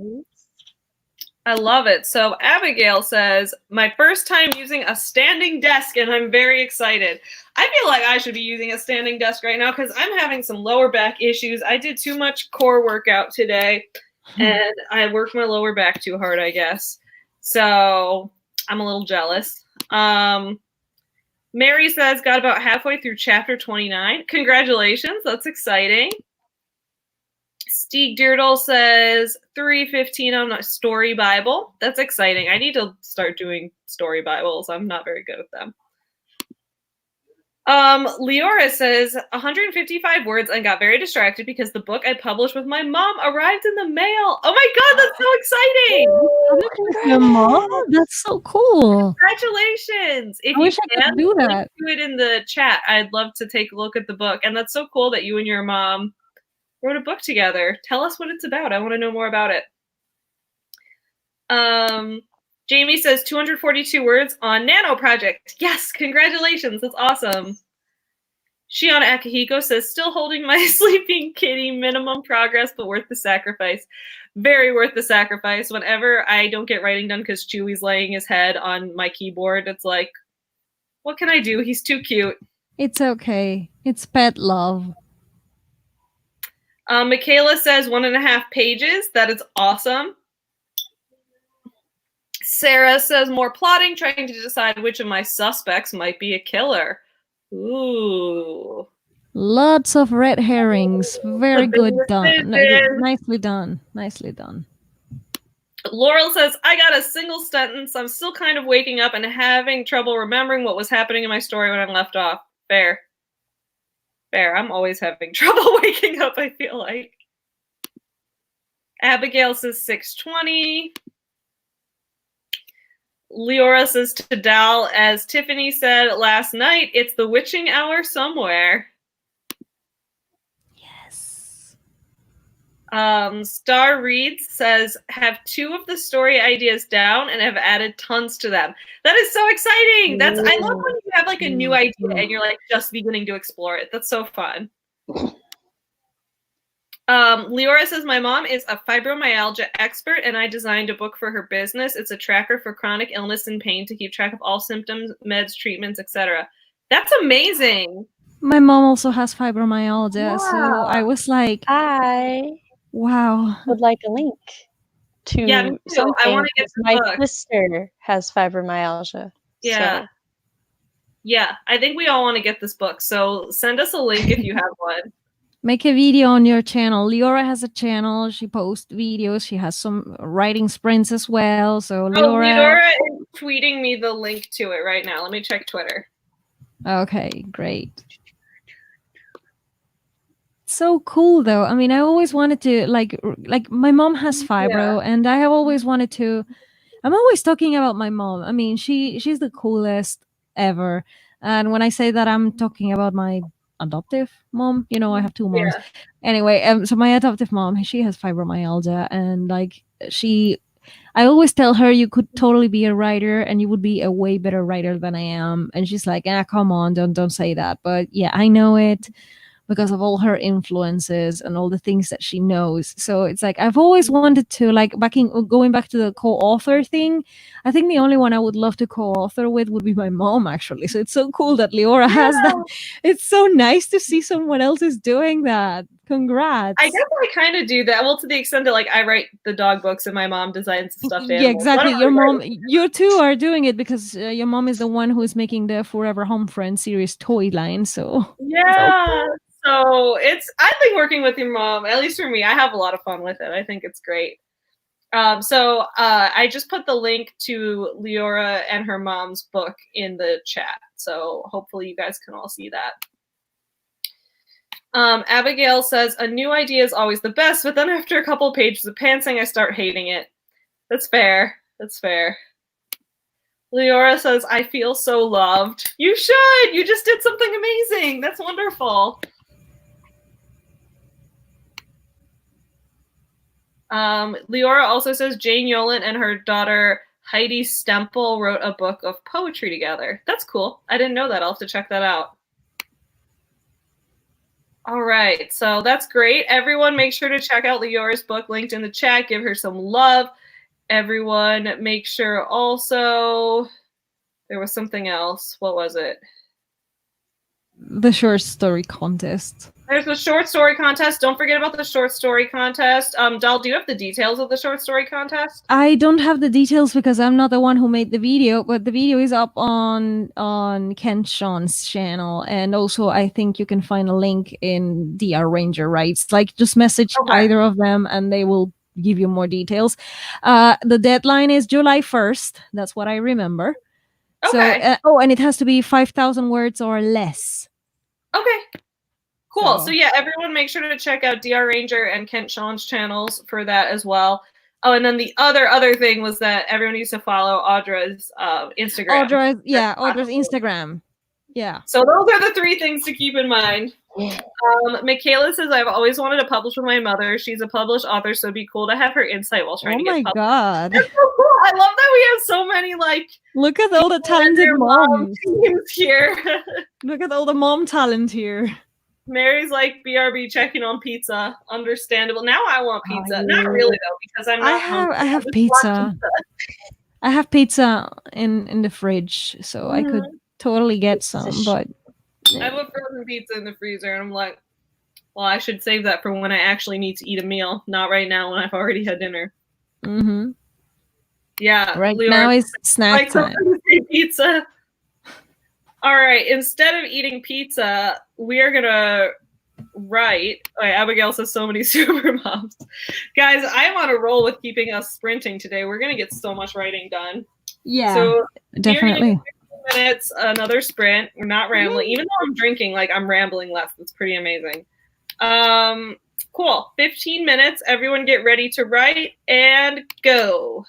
I love it. So Abigail says, my first time using a standing desk, and I'm very excited. I feel like I should be using a standing desk right now because I'm having some lower back issues. I did too much core workout today, and I worked my lower back too hard, I guess. So I'm a little jealous. Mary says, got about halfway through chapter 29. Congratulations. That's exciting. Stieg Deerdle says 3:15 on a story Bible. That's exciting. I need to start doing story Bibles. I'm not very good at them. Leora says 155 words and got very distracted because the book I published with my mom arrived in the mail. Oh my God, that's so exciting! Your mom? That's so cool. Congratulations! If I wish I could do that. Do it in the chat. I'd love to take a look at the book. And that's so cool that you and your mom wrote a book together. Tell us what it's about. I want to know more about it. Jamie says 242 words on Nano Project. Yes, congratulations. That's awesome. Shiona Akihiko says, still holding my sleeping kitty, minimum progress, but worth the sacrifice. Very worth the sacrifice. Whenever I don't get writing done because Chewy's laying his head on my keyboard, it's like, what can I do? He's too cute. It's okay. It's pet love. Michaela says 1.5 pages. That is awesome. Sarah says more plotting, trying to decide which of my suspects might be a killer. Ooh. Lots of red herrings. Very good done. Nicely done. Nicely done. Laurel says, I got a single sentence. I'm still kind of waking up and having trouble remembering what was happening in my story when I left off. Fair. Fair. I'm always having trouble waking up, I feel like. Abigail says 6:20. Leora says to Dal, as Tiffany said last night, it's the witching hour somewhere. Yes. Star Reads says, have 2 of the story ideas down and have added tons to them. That is so exciting. I love when you have like a new idea and you're like just beginning to explore it. That's so fun. Leora says, my mom is a fibromyalgia expert and I designed a book for her business. It's a tracker for chronic illness and pain to keep track of all symptoms, meds, treatments, etc. That's amazing. My mom also has fibromyalgia, so I was like, I wow. would like a link to something. I want to get my book. sister has fibromyalgia. Yeah. So. Yeah, I think we all want to get this book. So send us a link if you have one. Make a video on your channel. Leora has a channel. She posts videos. She has some writing sprints as well. So Leora is tweeting me the link to it right now. Let me check Twitter. Okay, great. So cool though. I mean, I always wanted to like my mom has fibro, and I have always wanted to. I'm always talking about my mom. I mean, she's the coolest ever. And when I say that, I'm talking about my adoptive mom. You know, I have 2 moms. Yeah. Anyway, so my adoptive mom, she has fibromyalgia, and like I always tell her you could totally be a writer and you would be a way better writer than I am. And she's like, come on, don't say that. But yeah, I know it because of all her influences and all the things that she knows. So it's like I've always wanted to, like, going back to the co-author thing, I think the only one I would love to co-author with would be my mom, actually. So it's so cool that Leora has that. It's so nice to see someone else is doing that. Congrats. I guess I kind of do that. Well, to the extent that like I write the dog books and my mom designs the stuffed animals. Yeah, exactly. Your mom, you two are doing it because your mom is the one who is making the Forever Home Friend series toy line. So yeah. So I think working with your mom, at least for me, I have a lot of fun with it. I think it's great. So I just put the link to Leora and her mom's book in the chat. So hopefully you guys can all see that. Abigail says, a new idea is always the best, but then after a couple of pages of pantsing, I start hating it. That's fair. That's fair. Leora says, I feel so loved. You should. You just did something amazing. That's wonderful. Leora also says Jane Yolen and her daughter Heidi Stempel wrote a book of poetry together. That's cool. I didn't know that. I'll have to check that out. All right, so that's great. Everyone make sure to check out Leora's book linked in the chat. Give her some love. Everyone make sure also, there was something else. What was it? The short story contest. There's the short story contest. Don't forget about the short story contest. Doll, do you have the details of the short story contest? I don't have the details because I'm not the one who made the video, but the video is up on Ken Sean's channel, and also I think you can find a link in DR Ranger Rights. Like, just message either of them, and they will give you more details. The deadline is July 1st. That's what I remember. Okay. So, and it has to be 5,000 words or less. Okay. Cool. So yeah, everyone make sure to check out DR Ranger and Kent Sean's channels for that as well. Oh, and then the other thing was that everyone needs to follow Audra's Instagram. Audra's Instagram. Yeah. So those are the 3 things to keep in mind. Michaela says, I've always wanted to publish with my mother. She's a published author, so it'd be cool to have her insight while trying to get published. Oh my God. That's so cool. I love that we have so many, like, look at all the talented moms here. Look at all the mom talent here. Mary's like, BRB checking on pizza. Understandable. Now I want pizza. Not really though, because I'm not hungry. I have pizza. I have pizza in the fridge, so I could totally get some, but I have a frozen pizza in the freezer, and I'm like, well, I should save that for when I actually need to eat a meal, not right now when I've already had dinner. Mm-hmm. Yeah. Right now is snack time. Pizza. All right. Instead of eating pizza, we are gonna write. Oh, Abigail says so many super moms. Guys, I'm on a roll with keeping us sprinting today. We're gonna get so much writing done. Yeah. So definitely. 15 minutes, another sprint. We're not rambling. Even though I'm drinking, like I'm rambling less. It's pretty amazing. Cool. 15 minutes. Everyone get ready to write and go.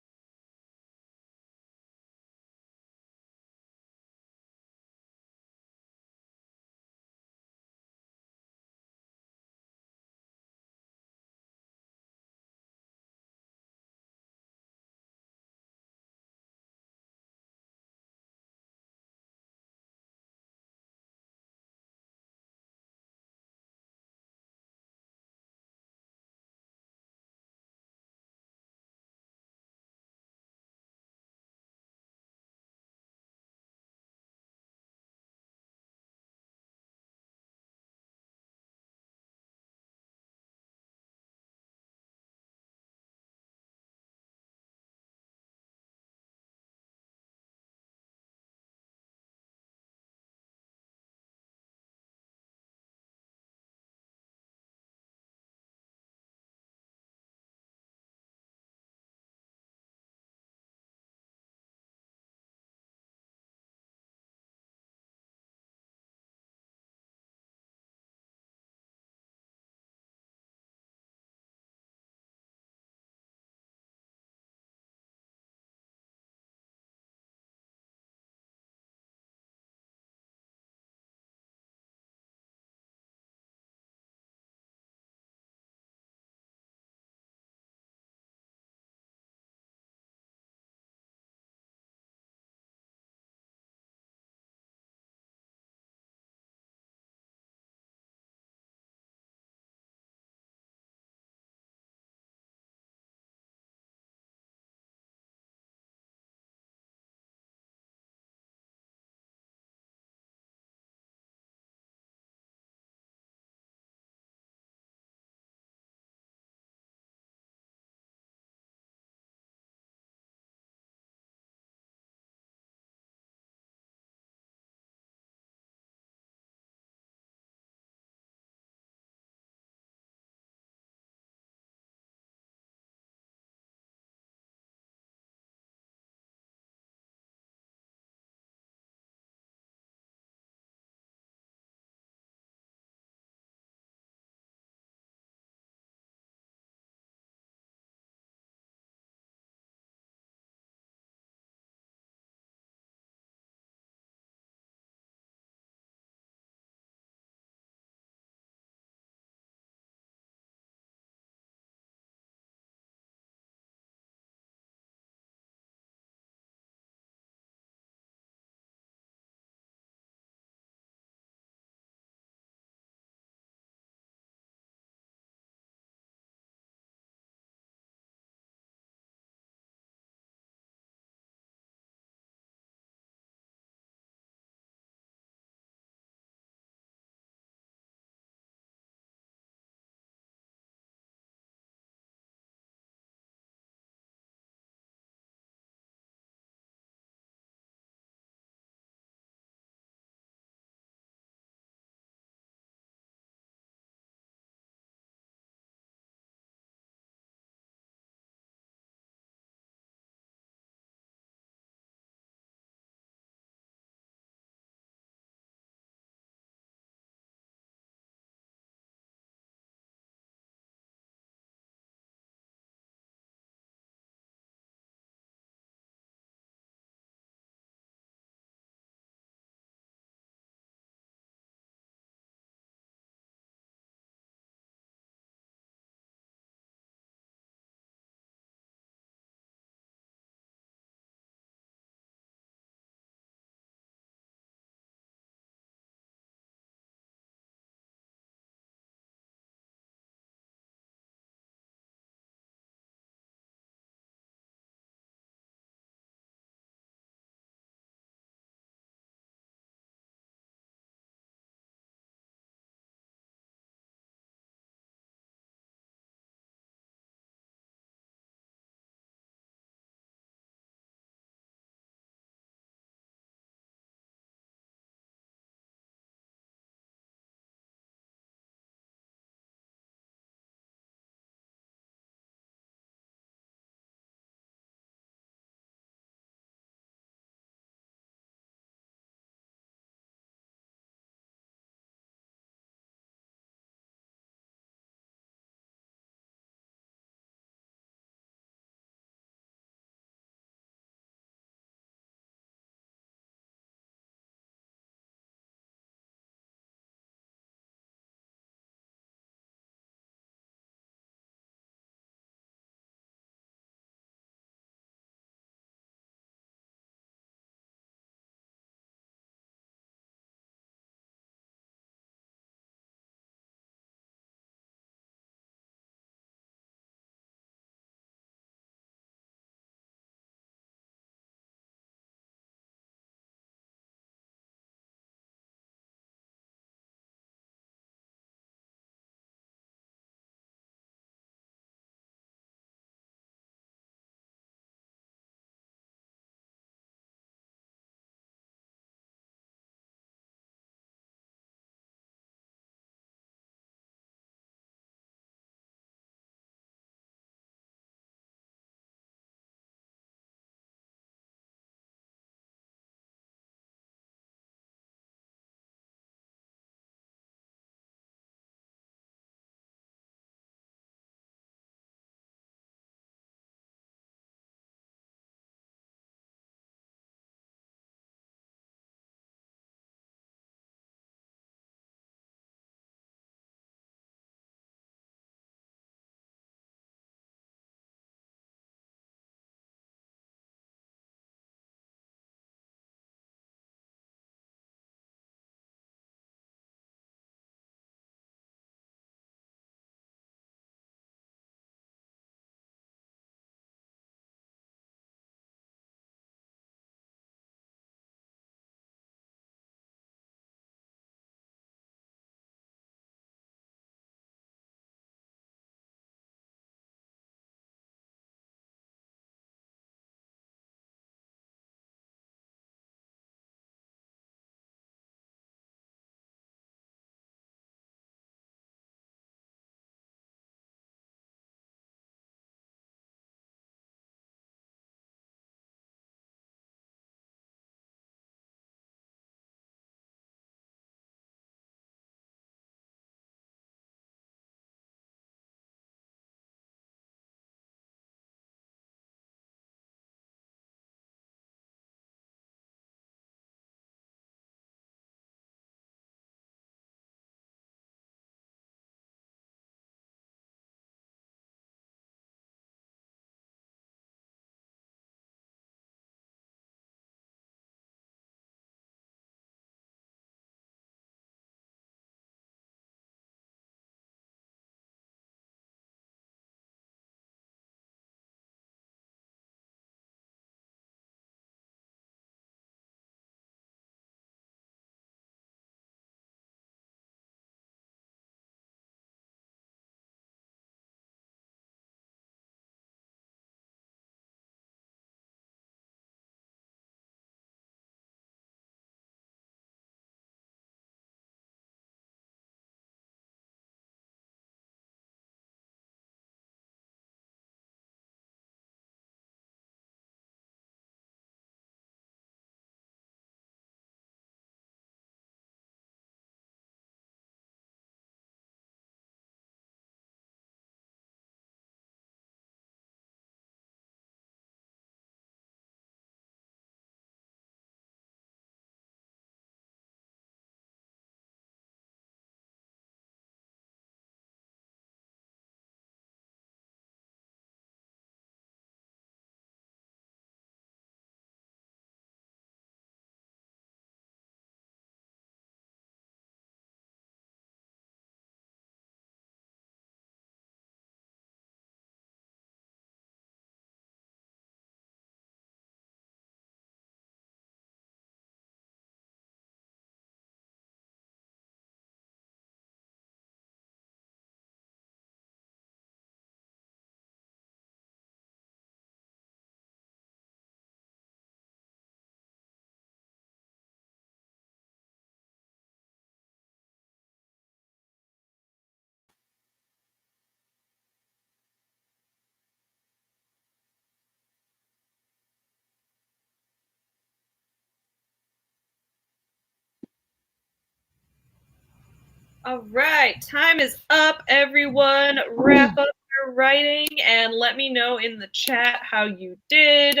All right, time is up, everyone. Wrap up your writing and let me know in the chat how you did.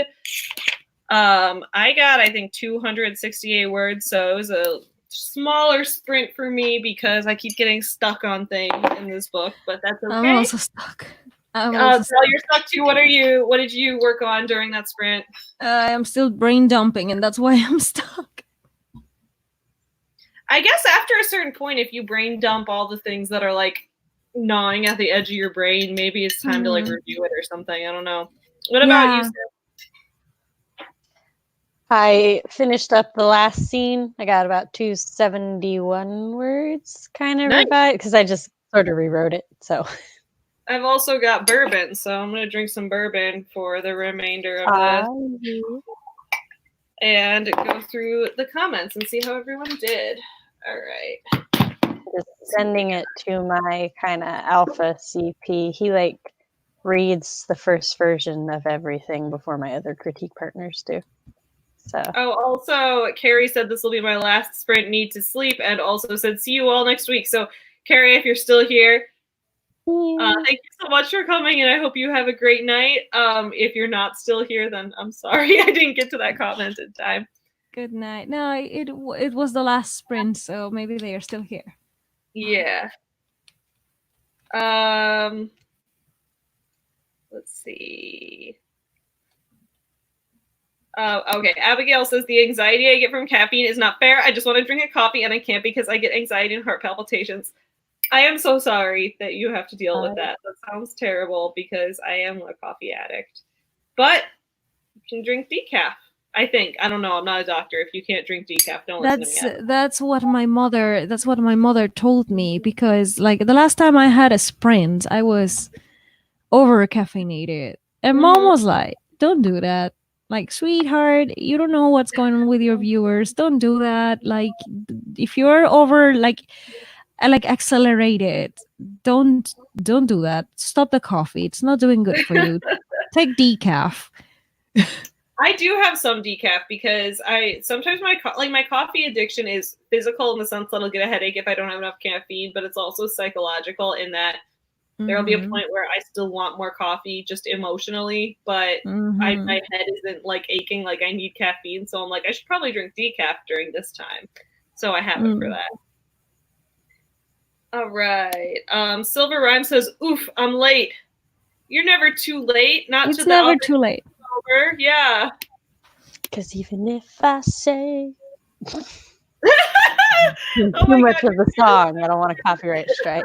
I got, I think, 268 words, so it was a smaller sprint for me because I keep getting stuck on things in this book, but that's okay. I'm also stuck. You're stuck too. What did you work on during that sprint? I'm still brain dumping, and that's why I'm stuck. I guess after a certain point, if you brain dump all the things that are like gnawing at the edge of your brain, maybe it's time to like review it or something. I don't know. What about you, Sam? I finished up the last scene. I got about 271 words kind of revised because I just sort of rewrote it. So I've also got bourbon, so I'm going to drink some bourbon for the remainder of this. And go through the comments and see how everyone did. All right. Just sending it to my kind of alpha CP. He like reads the first version of everything before my other critique partners do. So. Oh, also, Carrie said this will be my last sprint, need to sleep, and also said see you all next week. So, Carrie, if you're still here, thank you so much for coming, and I hope you have a great night. If you're not still here, then I'm sorry I didn't get to that comment in time. Good night. No, it was the last sprint, so maybe they are still here. Yeah. Let's see. Okay, Abigail says the anxiety I get from caffeine is not fair. I just want to drink a coffee and I can't because I get anxiety and heart palpitations. I am so sorry that you have to deal with that. That sounds terrible because I am a coffee addict. But you can drink decaf, I think. I don't know. I'm not a doctor. If you can't drink decaf, don't listen to me. That's what my mother told me, because like the last time I had a sprint, I was over caffeinated. And mom was like, don't do that. Like, sweetheart, you don't know what's going on with your viewers. Don't do that. Like, if you're over like accelerated, don't do that. Stop the coffee. It's not doing good for you. Take decaf. I do have some decaf because sometimes my coffee addiction is physical in the sense that I'll get a headache if I don't have enough caffeine, but it's also psychological in that there'll be a point where I still want more coffee just emotionally, but my head isn't like aching like I need caffeine. So I'm like, I should probably drink decaf during this time. So I have it for that. All right. Silver Rhyme says, oof, I'm late. You're never too late. It's never too late. Over. Yeah. Because even if I say Oh too much of the song, I don't want a copyright strike.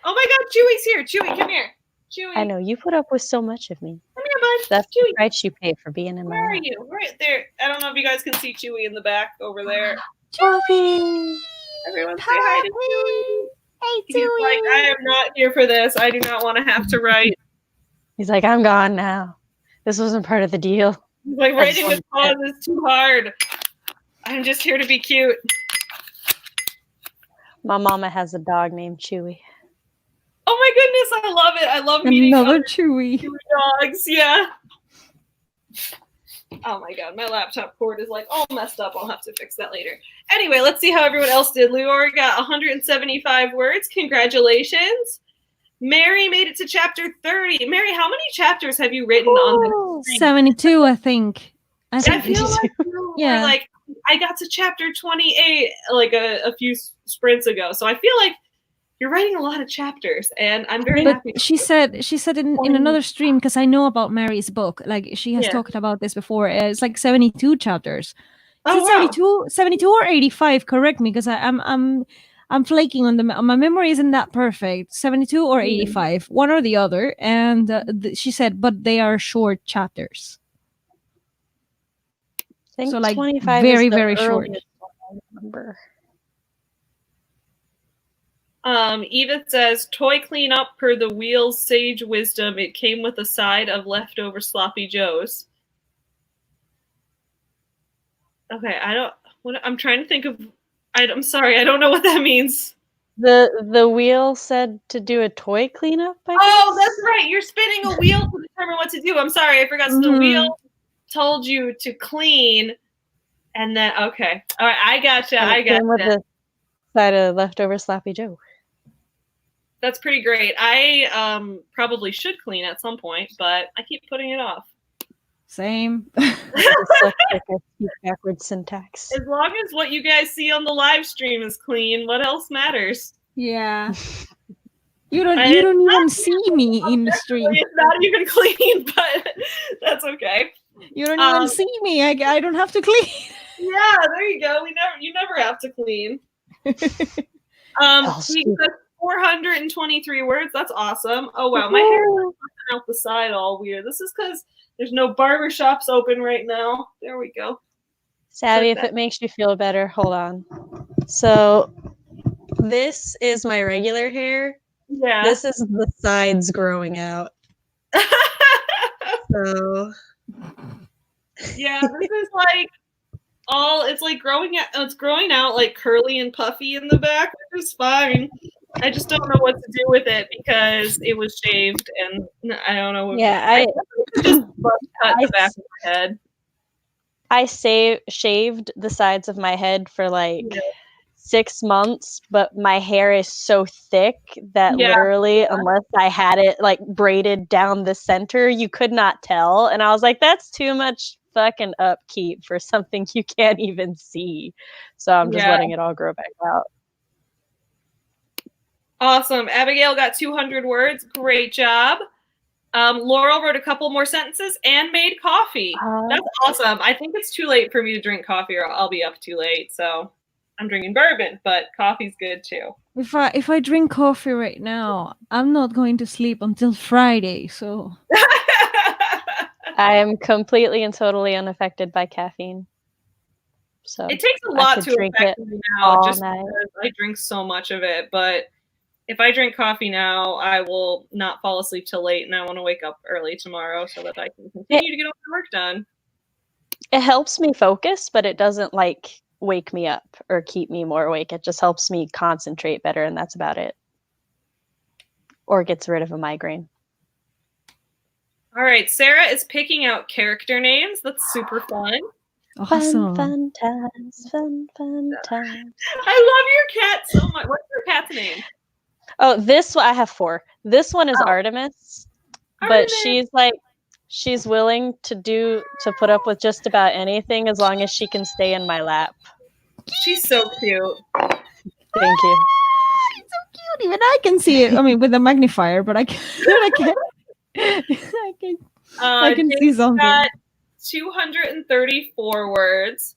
Oh my God, Chewy's here. Chewy, come here. Chewy. I know, you put up with so much of me. Come here, bud. That's Chewy. the price you pay for being in my life. Where are you? Right there. I don't know if you guys can see Chewy in the back over there. Chewy! Everyone say hi to Chewy. Hey, Chewy. He's like, I am not here for this. I do not want to have to write. He's like, I'm gone now. This wasn't part of the deal. He's like, writing this pause is too hard. I'm just here to be cute. My mama has a dog named Chewy. Oh my goodness, I love it. I love meeting another other Chewy dogs. Yeah. Oh my God, my laptop cord is like all messed up. I'll have to fix that later. Anyway, let's see how everyone else did. Leora got 175 words. Congratulations. Mary made it to chapter 30. Mary, how many chapters have you written on this? 72, I think. I feel like you were like, I got to chapter 28 like a few sprints ago. So I feel like you're writing a lot of chapters, and I'm very happy. She said in another stream, because I know about Mary's book, like she has talked about this before. It's like 72 chapters. Oh, wow. 72 or 85? Correct me, because I'm flaking on my memory isn't that perfect. 72 or 85, one or the other. And she said, but they are short chapters. I think so like 25 very is the very short. I remember. Edith says, toy cleanup per the wheel's sage wisdom. It came with a side of leftover sloppy joes. Okay, I'm trying to think of. I'm sorry, I don't know what that means. The wheel said to do a toy cleanup. Oh, that's right. You're spinning a wheel to determine what to do. I'm sorry, I forgot. So the wheel told you to clean, and then okay, all right, I gotcha. Side of leftover sloppy Joe. That's pretty great. I probably should clean at some point, but I keep putting it off. Same. Backwards syntax. As long as what you guys see on the live stream is clean, what else matters? Yeah. You don't even see me in the stream. It's not even clean, but that's okay. You don't even see me. I don't have to clean. Yeah, there you go. You never have to clean. He says 423 words. That's awesome. Oh wow, my hair is out the side all weird. This is because there's no barber shops open right now. There we go. Savvy, if it makes you feel better, hold on. So this is my regular hair. Yeah. This is the sides growing out. So yeah, this is like it's like growing out like curly and puffy in the back, which is fine. I just don't know what to do with it because it was shaved and I don't know. Yeah, I just cut the back of my head. I shaved the sides of my head for like 6 months, but my hair is so thick that literally, unless I had it like braided down the center, you could not tell. And I was like, that's too much fucking upkeep for something you can't even see. So I'm just letting it all grow back out. Awesome. Abigail got 200 words. Great job. Laurel wrote a couple more sentences and made coffee. That's awesome. I think it's too late for me to drink coffee or I'll be up too late. So I'm drinking bourbon, but coffee's good too. If I drink coffee right now, I'm not going to sleep until Friday. So I am completely and totally unaffected by caffeine. So it takes a lot to affect me now, just because I drink so much of it. But if I drink coffee now, I will not fall asleep till late, and I want to wake up early tomorrow so that I can continue to get all the work done. It helps me focus, but it doesn't like wake me up or keep me more awake. It just helps me concentrate better, and that's about it. Or gets rid of a migraine. All right, Sarah is picking out character names. That's super fun. Awesome. Fun times, fun times. I love your cat so much. What's your cat's name? Oh, I have 4. This one is Artemis, but she's willing to put up with just about anything as long as she can stay in my lap. She's so cute. Thank you. It's so cute. Even I can see it. I mean, with a magnifier, but I can see something. Got 234 words.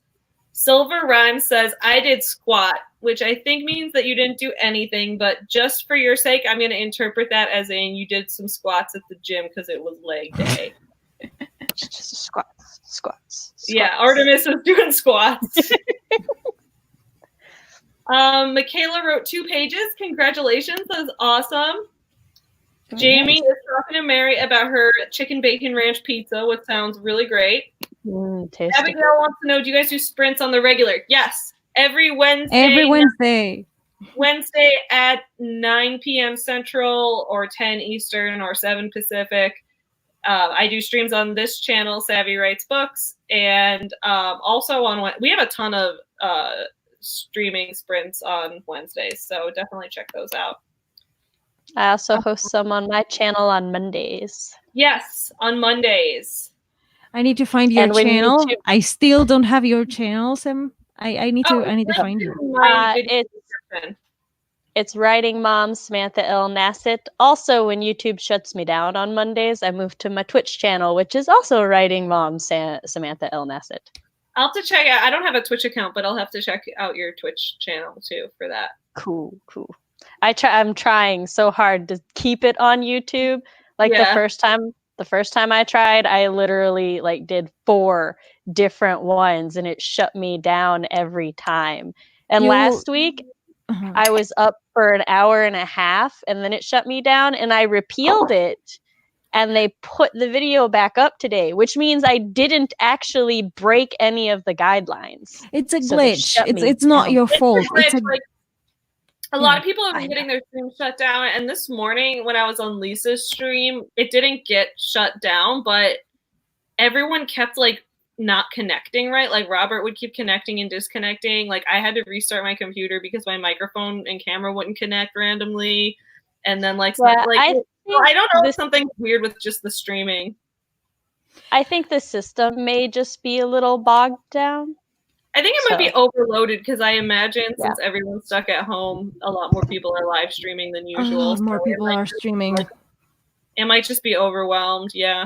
Silver Rhyme says, I did squat, which I think means that you didn't do anything, but just for your sake, I'm going to interpret that as in you did some squats at the gym because it was leg day. Just squats. Yeah, Artemis is doing squats. Michaela wrote 2 pages. Congratulations. That was awesome. Oh, Jamie is talking to Mary about her chicken bacon ranch pizza, which sounds really great. Tasty. Abigail wants to know, do you guys do sprints on the regular? Yes. Every Wednesday. Every Wednesday. Wednesday at 9 p.m. Central or 10 Eastern or 7 Pacific. I do streams on this channel, Savvy Writes Books, and also we have a ton of streaming sprints on Wednesdays, so definitely check those out. I also host some on my channel on Mondays. Yes, on Mondays. I need to find your channel. I still don't have your channel, Sam. I need to find you. It's Writing Mom Samantha L. Nassett. Also, when YouTube shuts me down on Mondays, I move to my Twitch channel, which is also Writing Mom Samantha L. Nassett. I'll have to check out. I don't have a Twitch account, but I'll have to check out your Twitch channel too for that. Cool. I'm trying so hard to keep it on YouTube. The first time I tried, I literally did 4 different ones and it shut me down every time. And last week I was up for an hour and a half and then it shut me down and I repealed it and they put the video back up today, which means I didn't actually break any of the guidelines. It's a glitch. It's not your fault. A lot of people have been getting their stream shut down, and this morning when I was on Lisa's stream, it didn't get shut down, but everyone kept not connecting right. Like Robert would keep connecting and disconnecting. Like I had to restart my computer because my microphone and camera wouldn't connect randomly. And then I don't know if something's weird with just the streaming. I think the system may just be a little bogged down. I think it might be overloaded because I imagine since everyone's stuck at home, a lot more people are live streaming than usual. More people are streaming. It might just be overwhelmed. Yeah.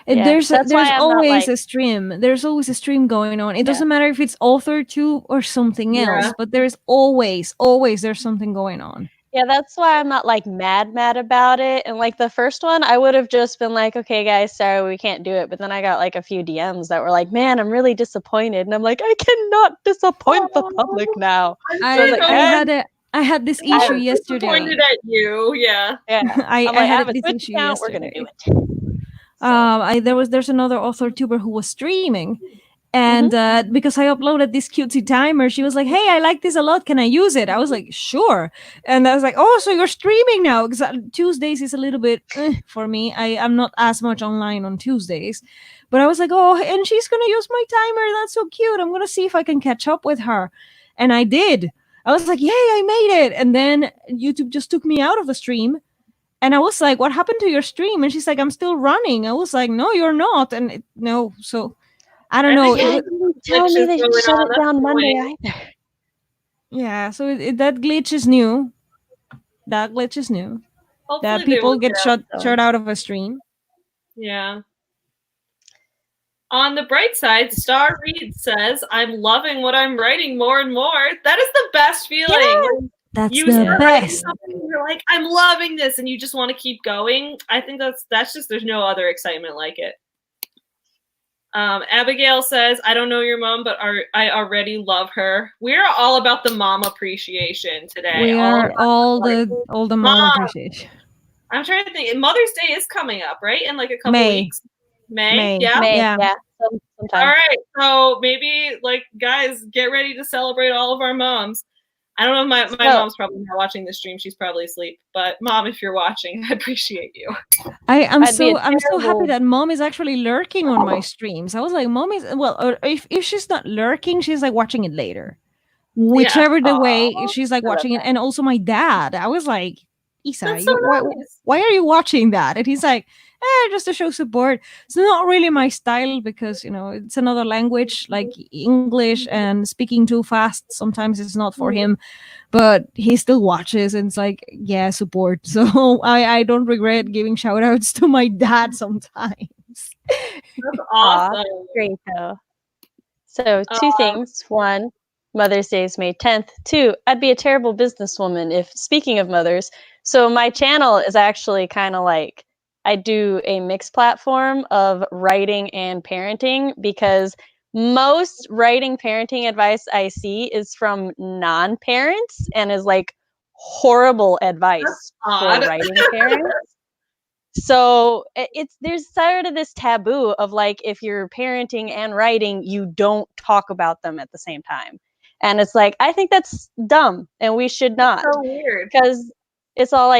There's always a stream. There's always a stream going on. It doesn't matter if it's AuthorTube or something else, but there's always there's something going on. Yeah, that's why I'm not like mad about it. And like the first one, I would have just been like, okay, guys, sorry, we can't do it. But then I got like a few DMs that were like, man, I'm really disappointed. And I'm like, I cannot disappoint the public now. I had this issue yesterday. Disappointed at you, yeah. I had this issue yesterday. We're gonna do it. There's another AuthorTuber who was streaming. And because I uploaded this cutesy timer, she was like, hey, I like this a lot. Can I use it? I was like, sure. And I was like, oh, so you're streaming now? Because Tuesdays is a little bit for me. I'm not as much online on Tuesdays. But I was like, oh, and she's going to use my timer. That's so cute. I'm going to see if I can catch up with her. And I did. I was like, yay, I made it. And then YouTube just took me out of the stream. And I was like, what happened to your stream? And she's like, I'm still running. I was like, no, you're not. And no, so... I don't know. Tell me they shut it down Monday either. Yeah, so that glitch is new. That glitch is new. Hopefully that people get shut out of a stream. Yeah. On the bright side, Star Reed says, I'm loving what I'm writing more and more. That is the best feeling. Yeah, that's the best. You're like, I'm loving this, and you just want to keep going. I think that's just, there's no other excitement like it. Abigail says, I don't know your mom, but I already love her. We're all about the mom appreciation today. We are all the mom appreciation. I'm trying to think. Mother's Day is coming up, right? In like a couple weeks. May. Yeah. Sometime. All right. So maybe guys, get ready to celebrate all of our moms. I don't know. My mom's probably not watching this stream. She's probably asleep. But Mom, if you're watching, I appreciate you. I'm so happy that Mom is actually lurking on my streams. I was like, Mom is or if she's not lurking, she's like watching it later. Whichever the way, she's like watching it. And also my dad. I was like, Isa, why are you watching that? And he's like, just to show support. It's not really my style because, it's another language like English, and speaking too fast sometimes it's not for him, but he still watches and it's like, yeah, support. So I don't regret giving shout outs to my dad sometimes. That's awesome. Great though. So 2 things. 1, Mother's Day is May 10th. 2, I'd be a terrible businesswoman if, speaking of mothers, so my channel is actually kind of like, I do a mixed platform of writing and parenting, because most writing parenting advice I see is from non-parents and is like horrible advice for writing parents. So there's sort of this taboo of like, if you're parenting and writing, you don't talk about them at the same time. And it's like, I think that's dumb and we should not. That's so weird. Because it's all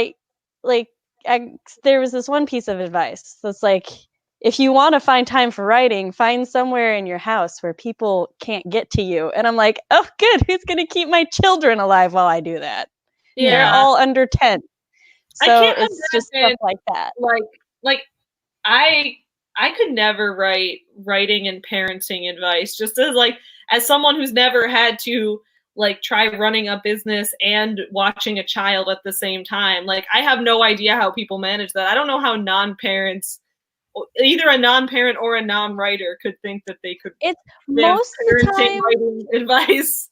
there was this one piece of advice that's like, if you want to find time for writing, find somewhere in your house where people can't get to you. And I'm like, oh, good. Who's going to keep my children alive while I do that? Yeah. They're all under 10. So it's just stuff like that. I could never write writing and parenting advice, just as someone who's never had to try running a business and watching a child at the same time. I have no idea how people manage that. I don't know how non-parents, either a non-parent or a non-writer, could think that they could. It's most of the time advice.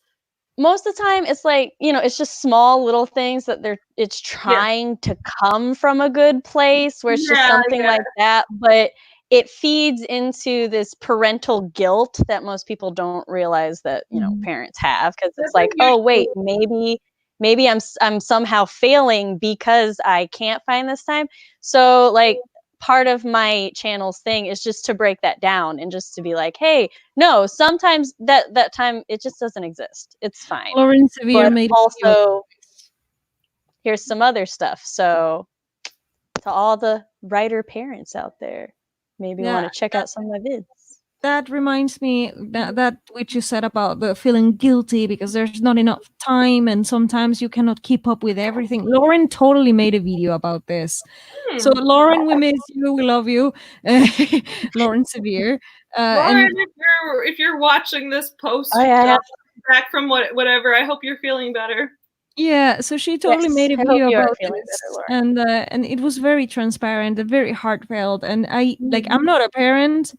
Most of the time, it's it's just small little things that it's trying to come from a good place, where it's just something like that, but it feeds into this parental guilt that most people don't realize that parents have, because it's like, oh wait, maybe I'm somehow failing because I can't find this time. So part of my channel's thing is just to break that down and just to be like, hey, no, sometimes that time it just doesn't exist. It's fine. Lauren Severe made also here's some other stuff. So to all the writer parents out there, maybe want to check out some of my vids. that reminds me that which you said about the feeling guilty because there's not enough time and sometimes you cannot keep up with everything. Lauren totally made a video about this. So Lauren, we miss you, we love you. Lauren Severe. Lauren, if you're watching this post back from whatever, I hope you're feeling better. Yeah, so she totally made a video about this, and it was very transparent and very heartfelt. And I'm not a parent.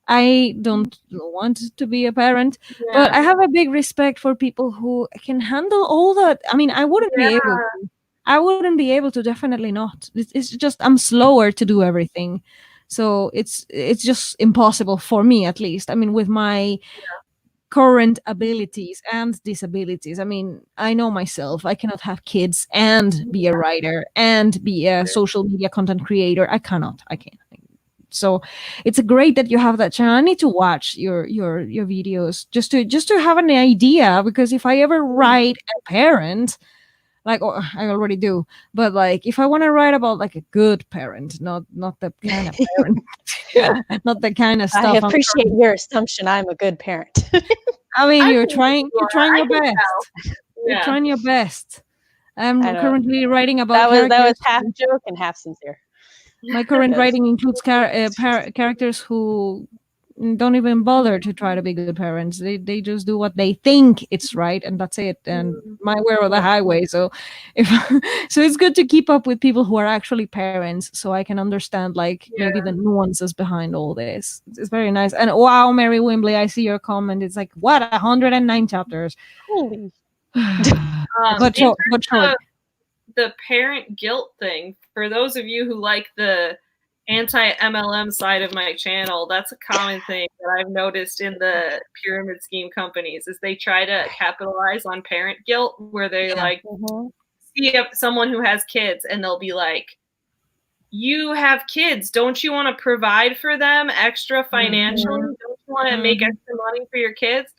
I don't want to be a parent, but I have a big respect for people who can handle all that. I mean, I wouldn't be able to. I wouldn't be able to, definitely not. It's just I'm slower to do everything. So it's just impossible for me, at least. I mean, with my current abilities and disabilities. I mean, I know myself. I cannot have kids and be a writer and be a social media content creator. I cannot. I can't. So it's great that you have that channel. I need to watch your videos just to have an idea, because if I ever write a parent, like, oh, I already do, but like if I want to write about like a good parent, not the kind of parent, not the kind of stuff. I appreciate your assumption. I'm a good parent. I mean, you're trying your best. You're trying your best. I'm currently writing about that was half joke and half sincere. My current writing includes characters who don't even bother to try to be good parents. They just do what they think it's right, and that's it. And my way or the highway. So so it's good to keep up with people who are actually parents, so I can understand maybe the nuances behind all this. It's very nice. And wow, Mary Wimbley, I see your comment. It's like, what, 109 chapters? Holy. But short. The parent guilt thing, for those of you who like the anti-MLM side of my channel, that's a common thing that I've noticed in the pyramid scheme companies, is they try to capitalize on parent guilt, where they see someone who has kids and they'll be like, you have kids, don't you want to provide for them extra financially? Don't you want to make extra money for your kids?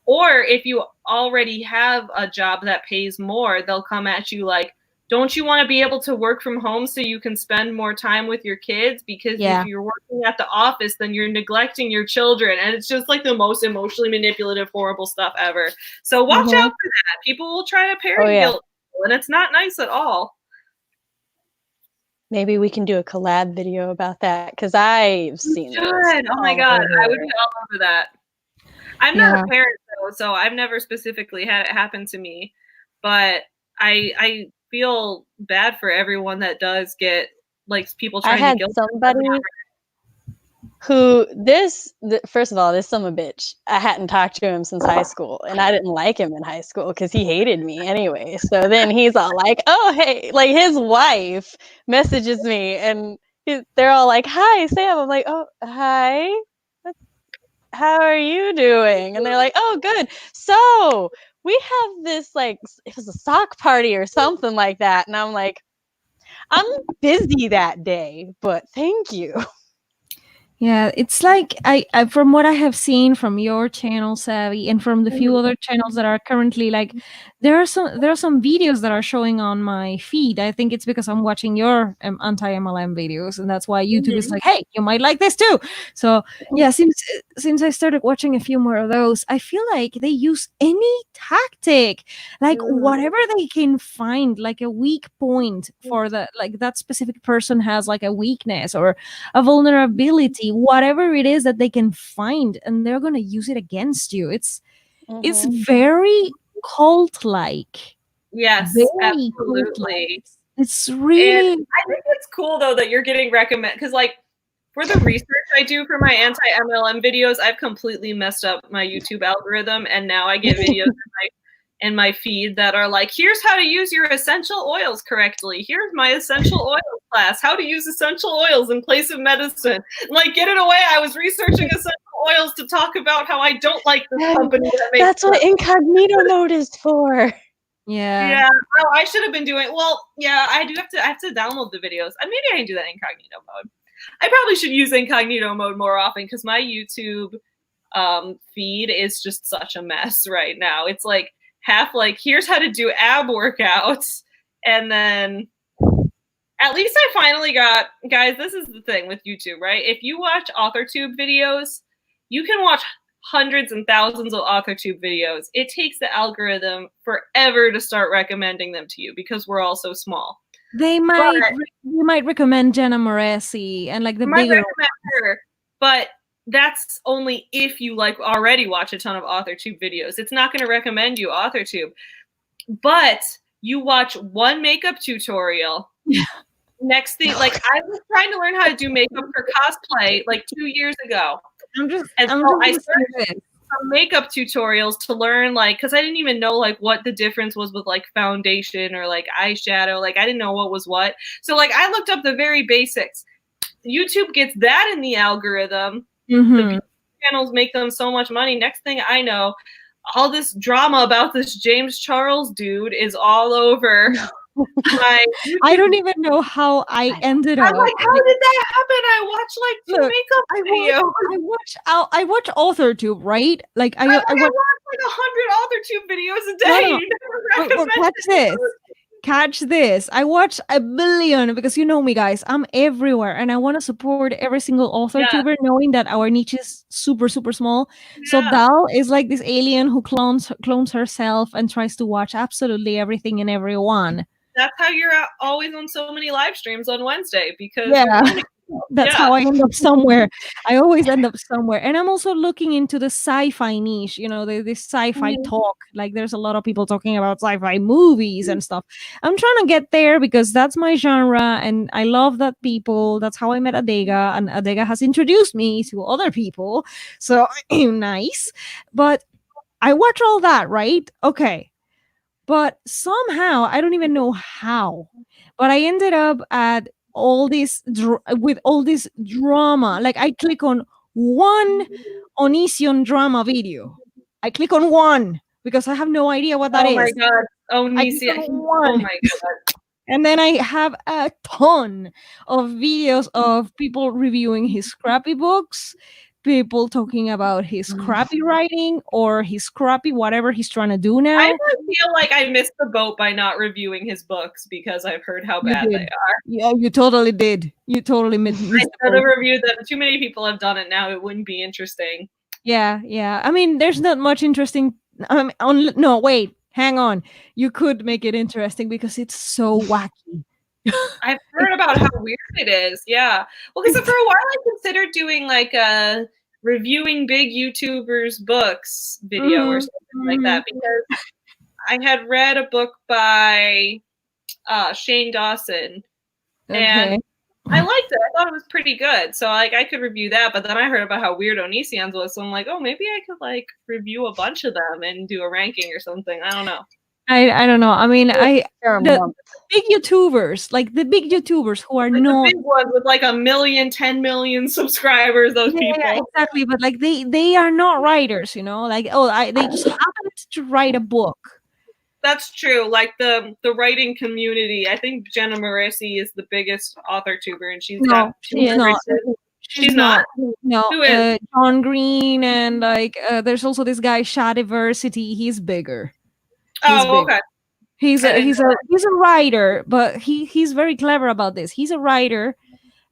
Or if you already have a job that pays more, they'll come at you like, don't you want to be able to work from home so you can spend more time with your kids? Because if you're working at the office, then you're neglecting your children. And it's just like the most emotionally manipulative, horrible stuff ever. So watch out for that. People will try to parent guilt, and it's not nice at all. Maybe we can do a collab video about that, because I've seen it. Oh my God, I would be all over that. I'm not a parent, though, so I've never specifically had it happen to me. But I feel bad for everyone that does get people trying to guilt. I had somebody who first of all, this son of a bitch. I hadn't talked to him since high school, and I didn't like him in high school because he hated me anyway. So then he's all like, "Oh, hey," like his wife messages me, and they're all like, "Hi, Sam." I'm like, "Oh, hi. How are you doing?" And they're like, "Oh, good. So we have this, it was a sock party or something like that." And I'm like, I'm busy that day, but thank you. Yeah, it's like I from what I have seen from your channel, Savvy, and from the few other channels that are currently there are some videos that are showing on my feed. I think it's because I'm watching your anti-MLM videos, and that's why YouTube is like, hey, you might like this too. So yeah, since I started watching a few more of those, I feel like they use any tactic, whatever they can find, like a weak point for that specific person has, like a weakness or a vulnerability, whatever it is that they can find, and they're going to use it against you. It's very cult-like. Yes, very absolutely. Cult-like. It's really... And I think it's cool, though, that you're getting recommended, because for the research I do for my anti-MLM videos, I've completely messed up my YouTube algorithm, and now I get videos in my feed that are like, here's how to use your essential oils correctly. Here's my essential oils class, how to use essential oils in place of medicine. Get it away. I was researching essential oils to talk about how I don't like this company that makes That's what incognito mode is for. Yeah. Oh, I should have been doing, I have to download the videos. Maybe I can do that in incognito mode. I probably should use incognito mode more often, because my YouTube feed is just such a mess right now. It's half here's how to do ab workouts, and then at least I finally got, guys, this is the thing with YouTube, right? If you watch AuthorTube videos, you can watch hundreds and thousands of AuthorTube videos. It takes the algorithm forever to start recommending them to you because we're all so small. They might recommend Jenna Moresi and like the bigger her, but that's only if you like already watch a ton of AuthorTube videos. It's not going to recommend you AuthorTube. But you watch one makeup tutorial. Next thing, like I was trying to learn how to do makeup for cosplay like 2 years ago. I started some makeup tutorials to learn, like, because I didn't even know like what the difference was with like foundation or like eyeshadow. Like I didn't know what was what. So like I looked up the very basics. YouTube gets that in the algorithm. The channels make them so much money. Next thing I know, all this drama about this James Charles dude is all over. I don't even know how I ended up. I'm like, how did that happen? I watched like 2 makeup videos. I watch AuthorTube, right? Like I watch like 100 AuthorTube videos a day. No. You never recommend Catch this. I watch a billion because you know me, guys. I'm everywhere and I want to support every single AuthorTuber, knowing that our niche is super, super small. So Dal is like this alien who clones herself and tries to watch absolutely everything and everyone. That's how you're always on so many live streams on Wednesday because that's how I end up somewhere. I always end up somewhere. And I'm also looking into the sci-fi niche, you know, this sci-fi talk. Like there's a lot of people talking about sci-fi movies and stuff. I'm trying to get there because that's my genre and I love that people. That's how I met Adega, and Adega has introduced me to other people. So nice. But I watch all that, right? Okay. But somehow, I don't even know how, but I ended up at all this with all this drama. Like I click on one Onision drama video. I click on one because I have no idea what that is. Oh my god, Onision! Oh my god. And then I have a ton of videos of people reviewing his crappy books, people talking about his crappy writing or his crappy whatever he's trying to do now. I feel like I missed the boat by not reviewing his books because I've heard how bad they are. Yeah, you totally did. You totally missed I should have reviewed them. Too many people have done it now. It wouldn't be interesting. Yeah. I mean, there's not much interesting. No, wait. Hang on. You could make it interesting because it's so wacky. I've heard about how weird it is. Yeah. Well, because for a while I considered doing like a reviewing big YouTubers' books video or something like that because I had read a book by Shane Dawson and I liked it. I thought it was pretty good. So like I could review that, but then I heard about how weird Onision's was. So I'm like, oh, maybe I could like review a bunch of them and do a ranking or something. I don't know. I don't know. I mean, the big YouTubers, like the big YouTubers who are like not the big ones with like 1 million, 10 million subscribers. Those people, exactly. But like they are not writers, you know. Like they just happened to write a book. That's true. Like the writing community, I think Jenna Moresi is the biggest AuthorTuber, and she's not. She's not. No, Who is? John Green and like there's also this guy Shadiversity. He's bigger. Okay. He's a writer, but he's very clever about this. He's a writer,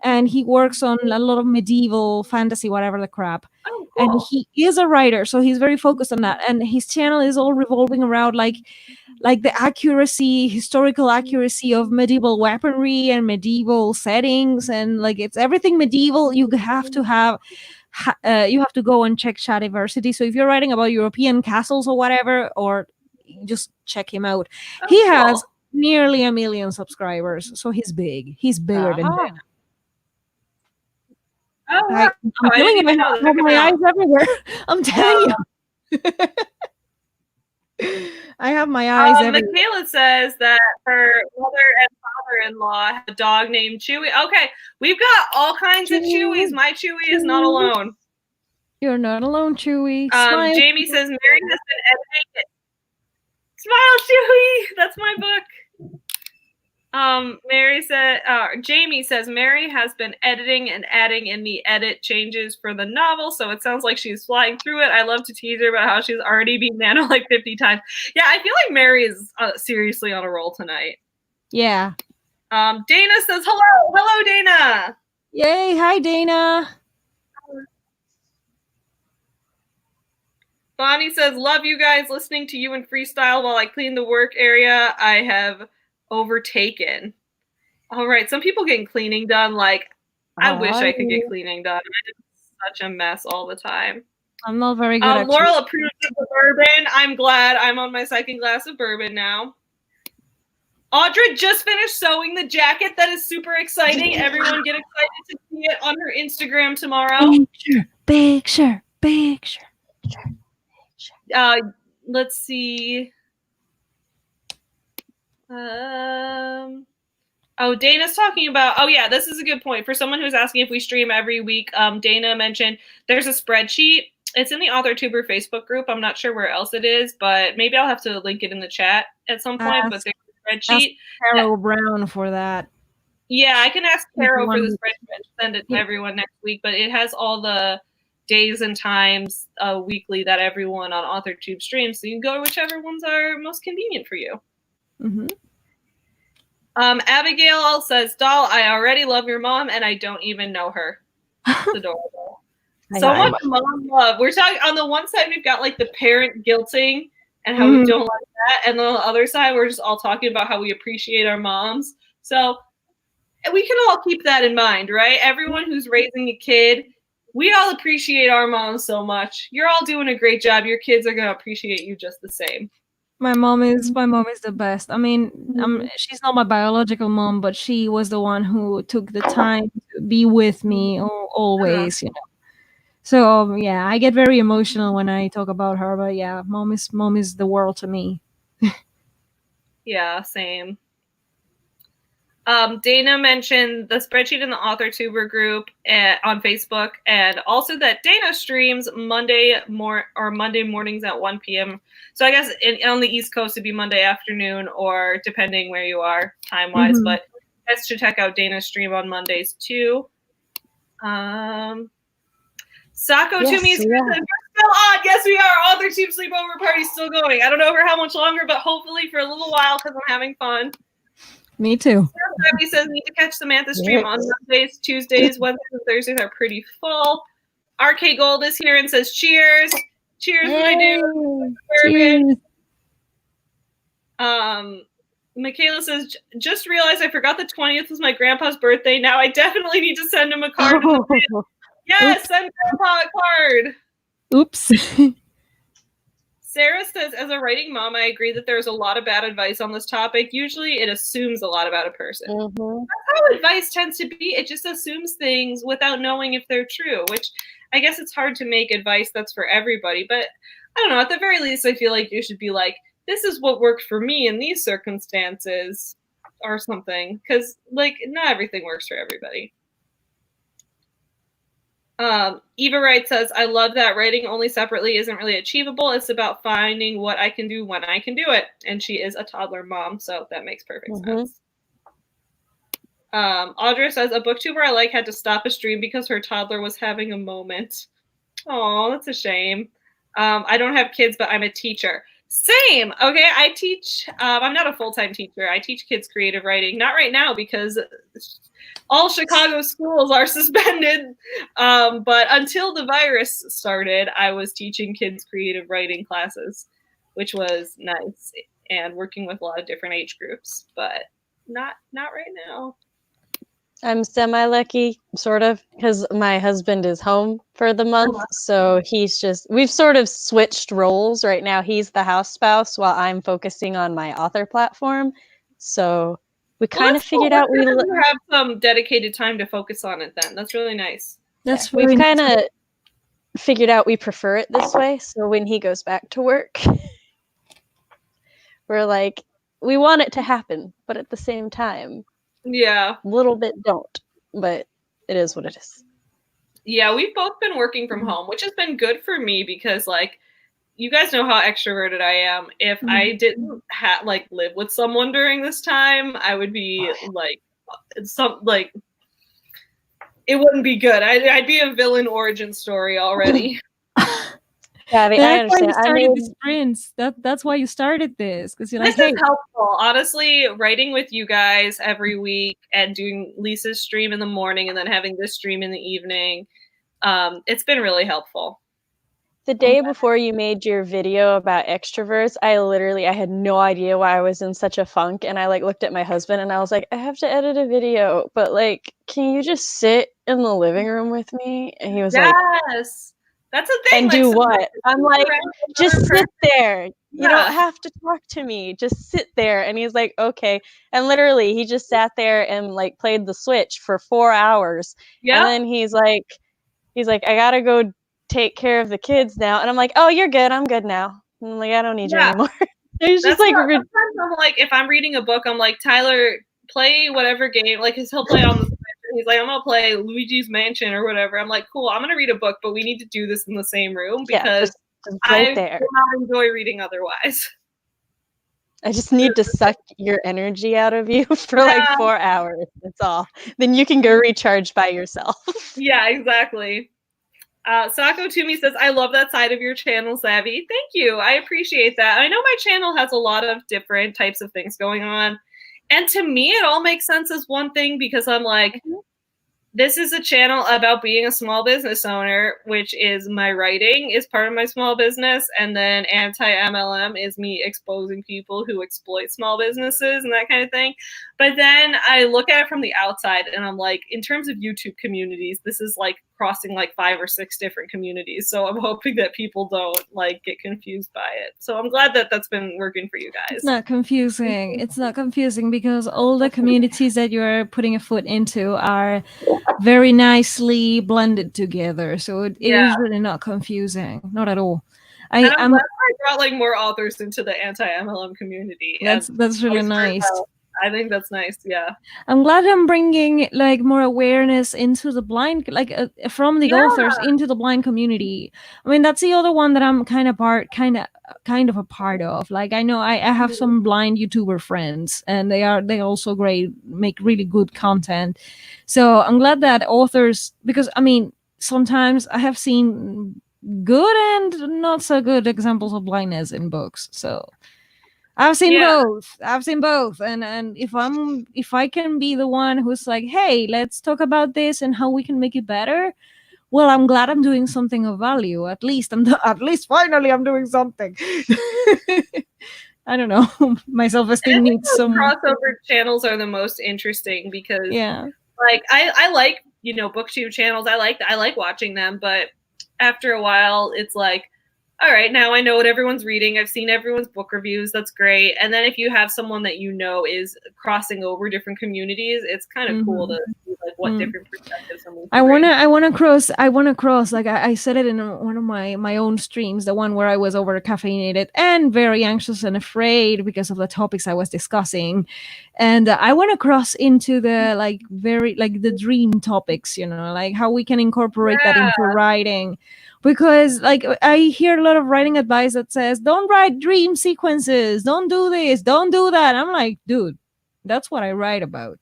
and he works on a lot of medieval fantasy, whatever the crap. Oh, cool. And he is a writer, so he's very focused on that. And his channel is all revolving around like the accuracy, historical accuracy of medieval weaponry and medieval settings, and like it's everything medieval. You have to have. You have to go and check Shadiversity. So if you're writing about European castles or whatever, or just check him out. He has nearly 1 million subscribers, so he's big. He's bigger than that. I'm telling you, I have my eyes everywhere. I'm telling you. I have my eyes everywhere. Michaela says that her mother and father-in-law have a dog named Chewie. Okay, we've got all kinds of Chewies. My Chewie is not alone. You're not alone, Chewie. Jamie says Mary has been editing it. Smile, Chewie. That's my book. Jamie says Mary has been editing and adding in the edit changes for the novel, so it sounds like she's flying through it. I love to tease her about how she's already beat Nano like 50 times. Yeah, I feel like Mary is seriously on a roll tonight. Yeah. Dana says hello. Hello, Dana. Yay. Hi, Dana. Bonnie says, love you guys, listening to you in freestyle while I clean the work area I have overtaken. All right, some people getting cleaning done. Like, I wish I could get cleaning done. It's such a mess all the time. I'm not very good at Laurel approves of the bourbon. I'm glad. I'm on my second glass of bourbon now. Audra just finished sewing the jacket. That is super exciting. Everyone get excited to see it on her Instagram tomorrow. Picture. Let's see. Oh, Dana's talking about, oh yeah, this is a good point. For someone who's asking if we stream every week, Dana mentioned there's a spreadsheet. It's in the AuthorTuber Facebook group. I'm not sure where else it is, but maybe I'll have to link it in the chat at some point. But there's a spreadsheet. Carol Brown for that. Yeah, I can ask Carol for the spreadsheet and send it to everyone next week, but it has all the days and times weekly that everyone on AuthorTube streams, so you can go to whichever ones are most convenient for you. Mm-hmm. Abigail says, Doll, I already love your mom, and I don't even know her. It's adorable. So much mom love. We're talking, on the one side, we've got like the parent guilting and how we don't like that, and on the other side, we're just all talking about how we appreciate our moms. So we can all keep that in mind, right? Everyone who's raising a kid, we all appreciate our moms so much. You're all doing a great job. Your kids are going to appreciate you just the same. My mom is the best. I mean, she's not my biological mom, but she was the one who took the time to be with me always, you know. So yeah, I get very emotional when I talk about her, but yeah, mom is the world to me. Yeah, same. Dana mentioned the spreadsheet in the AuthorTuber group on Facebook, and also that Dana streams Monday mornings at 1 p.m. So I guess on the East Coast it'd be Monday afternoon, or depending where you are time-wise. But you guys should check out Dana's stream on Mondays too. Sako Toomey says, we're still on. Yes, we are. AuthorTube sleepover party's still going. I don't know for how much longer, but hopefully for a little while because I'm having fun. Me too. He says need to catch Samantha stream on Mondays, Tuesdays, Wednesdays, and Thursdays are pretty full. RK Gold is here and says cheers. Cheers, my dude. Michaela says, just realized I forgot the 20th was my grandpa's birthday. Now I definitely need to send him a card. Yes, send grandpa a card. Oops. Sarah says, as a writing mom, I agree that there's a lot of bad advice on this topic. Usually it assumes a lot about a person. That's how advice tends to be. It just assumes things without knowing if they're true, which I guess it's hard to make advice that's for everybody. But I don't know. At the very least, I feel like you should be like, this is what worked for me in these circumstances or something. Because, like, not everything works for everybody. Eva Wright says, I love that writing only separately isn't really achievable. It's about finding what I can do when I can do it. And she is a toddler mom, so that makes perfect sense. Audra says, a booktuber I like had to stop a stream because her toddler was having a moment. Oh, that's a shame. I don't have kids, but I'm a teacher. Same. Okay, I teach. I'm not a full-time teacher. I teach kids creative writing. Not right now because all Chicago schools are suspended. But until the virus started, I was teaching kids creative writing classes, which was nice, and working with a lot of different age groups. But not right now. I'm semi-lucky, sort of, because my husband is home for the month, so we've sort of switched roles. Right now, he's the house spouse while I'm focusing on my author platform. So we kind of figured out we have some dedicated time to focus on it then. That's really nice. We've kind of figured out we prefer it this way. So when he goes back to work, we're like, we want it to happen, but at the same time, a little bit don't, but it is what it is. Yeah, we've both been working from home, which has been good for me because, like, you guys know how extroverted I am. If I didn't live with someone during this time, I would be it wouldn't be good. I'd be a villain origin story already. Yeah, I mean, I understand. Why you started the sprints. That's why you started this, because you're like, this is helpful. Honestly, writing with you guys every week and doing Lisa's stream in the morning and then having this stream in the evening, it's been really helpful. The day before you made your video about extroverts, I had no idea why I was in such a funk, and I like looked at my husband and I was like, I have to edit a video, but like, can you just sit in the living room with me? And he was like, yes, that's a thing. and like, do what? I'm like, just sit there. You don't Yeah. have to talk to me. Just sit there. And he's like, okay. And literally, he just sat there and like played the Switch for 4 hours. Yeah. And then he's like, I gotta go take care of the kids now. And I'm like, oh, you're good. I'm good now. And I'm like, I don't need you anymore. He's just like, sometimes I'm like, if I'm reading a book, I'm like, Tyler, play whatever game. Like, he'll play on the Switch. And he's like, I'm gonna play Luigi's Mansion or whatever. I'm like, cool. I'm gonna read a book, but we need to do this in the same room because just right I there. will not enjoy reading otherwise. I just need to suck your energy out of you for like 4 hours. That's all. Then you can go recharge by yourself. Yeah, exactly. Sako Toomey says, I love that side of your channel, Savvy. Thank you. I appreciate that. I know my channel has a lot of different types of things going on. And to me, it all makes sense as one thing because I'm like, this is a channel about being a small business owner, which is my writing is part of my small business. And then anti-MLM is me exposing people who exploit small businesses and that kind of thing. But then I look at it from the outside and I'm like, in terms of YouTube communities, this is like crossing like 5 or 6 different communities. So I'm hoping that people don't like get confused by it. So I'm glad that that's been working for you guys. It's not confusing. It's not confusing because all the communities that you're putting a foot into are very nicely blended together. So it is really not confusing. Not at all. I'm glad I brought like more authors into the anti-MLM community. That's really nice. I think that's nice. Yeah. I'm glad I'm bringing like more awareness into the blind, like from the authors into the blind community. I mean, that's the other one that I'm kind of a part of. Like, I know I have some blind YouTuber friends, and they also great, make really good content. So I'm glad that authors, because I mean, sometimes I have seen good and not so good examples of blindness in books. So I've seen both. And if I can be the one who's like, hey, let's talk about this and how we can make it better. Well, I'm glad I'm doing something of value. At least finally I'm doing something. I don't know. My self-esteem needs some crossover channels are the most interesting because like I like, BookTube channels. I like watching them, but after a while it's like, all right, now I know what everyone's reading. I've seen everyone's book reviews. That's great. And then if you have someone that is crossing over different communities, it's kind of cool to see like what different perspectives someone. I wanna cross. Like I said it in one of my own streams, the one where I was over caffeinated and very anxious and afraid because of the topics I was discussing, and I want to cross into the like the dream topics. Like how we can incorporate that into writing. Because like I hear a lot of writing advice that says, don't write dream sequences, don't do this, don't do that. I'm like, dude, that's what I write about.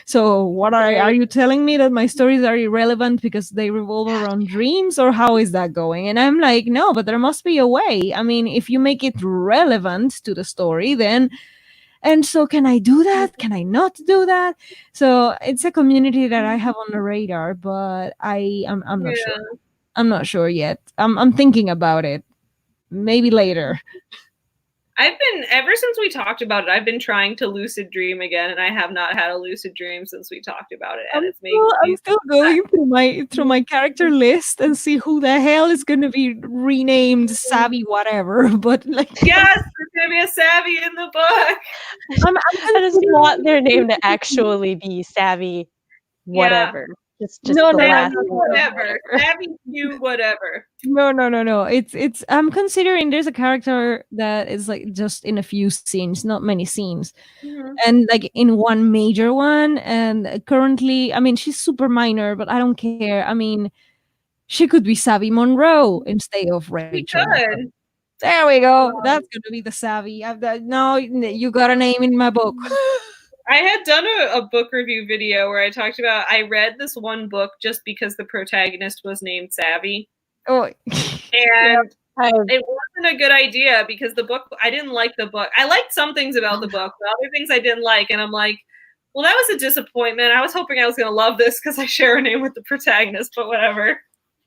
So what are you telling me that my stories are irrelevant because they revolve around dreams, or how is that going? And I'm like, no, but there must be a way. I mean, if you make it relevant to the story, then and so can I do that? Can I not do that? So it's a community that I have on the radar, but I'm not sure. I'm not sure yet. I'm thinking about it. Maybe later. Ever since we talked about it, I've been trying to lucid dream again, and I have not had a lucid dream since we talked about it. And I'm still going through my character list and see who the hell is going to be renamed Savvy whatever. But like, yes, there's going to be a Savvy in the book. I just want their name to actually be Savvy whatever. Just whatever. Savvy you whatever. No. It's I'm considering there's a character that is like just in a few scenes, not many scenes. And like in one major one, and currently, I mean, she's super minor, but I don't care. I mean, she could be Savvy Monroe instead of Rachel. There we go. That's gonna be the Savvy. No, you got a name in my book. I had done a book review video where I talked about I read this one book just because the protagonist was named Savvy. Oh, and it wasn't a good idea because I didn't like the book. I liked some things about the book, but other things I didn't like. And I'm like, well, that was a disappointment. I was hoping I was going to love this because I share a name with the protagonist, but whatever.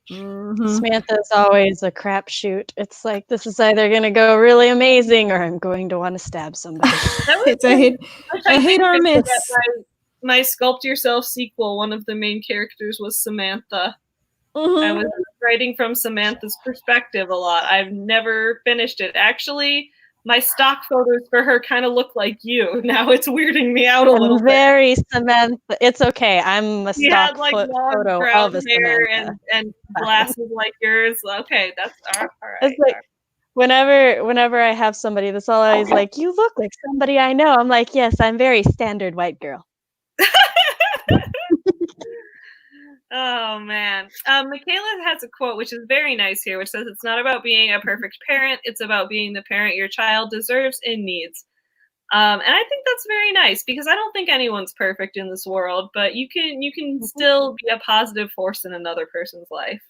Samantha's always a crapshoot. It's like, this is either going to go really amazing or I'm going to want to stab somebody. It's a hit or miss. My Sculpt Yourself sequel, one of the main characters was Samantha. I was writing from Samantha's perspective a lot. I've never finished it. Actually, my stock photos for her kind of look like you. Now it's weirding me out a little bit. Very Samantha. It's okay. I'm a stock photo of a Samantha. And glasses like yours. Okay, that's all right. It's like, whenever I have somebody that's always like, you look like somebody I know. I'm like, yes, I'm very standard white girl. Oh man. Michaela has a quote which is very nice here, which says, "It's not about being a perfect parent, it's about being the parent your child deserves and needs." And I think that's very nice, because I don't think anyone's perfect in this world, but you can still be a positive force in another person's life.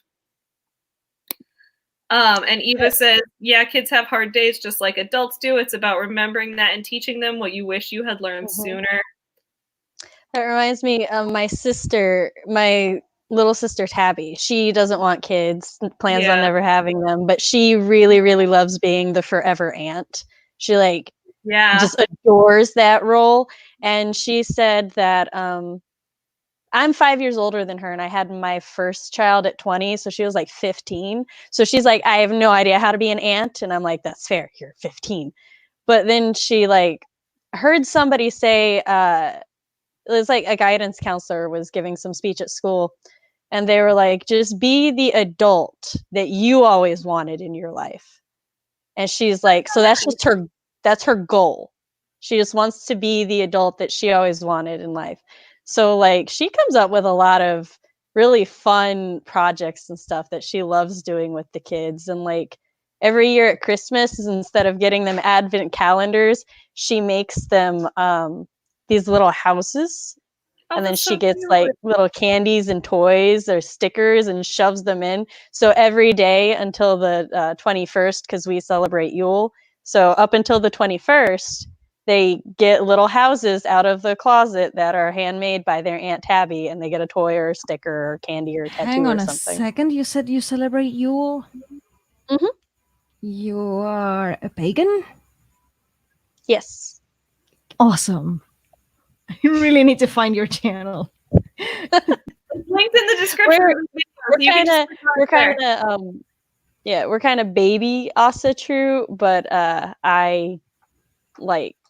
And Eva says, "Yeah, kids have hard days just like adults do. It's about remembering that and teaching them what you wish you had learned sooner." That reminds me of my little sister Tabby. She doesn't want kids, plans on never having them, but she really, really loves being the forever aunt. She just adores that role. And she said that I'm 5 years older than her, and I had my first child at 20, so she was like 15. So she's like, I have no idea how to be an aunt, and I'm like, that's fair, you're 15. But then she heard somebody say, it was like a guidance counselor was giving some speech at school, and they were like, just be the adult that you always wanted in your life. And she's like, so that's her goal. She just wants to be the adult that she always wanted in life. So she comes up with a lot of really fun projects and stuff that she loves doing with the kids. And every year at Christmas, instead of getting them advent calendars, she makes them these little houses. And then she gets little candies and toys or stickers and shoves them in. So every day until the 21st, because we celebrate Yule. So up until the 21st, they get little houses out of the closet that are handmade by their Aunt Tabby, and they get a toy or a sticker or candy or a tattoo or something. Hang on a second. You said you celebrate Yule? Mm-hmm. You are a pagan? Yes. Awesome. You really need to find your channel. Linked in the description. We're kind of baby Asatru, but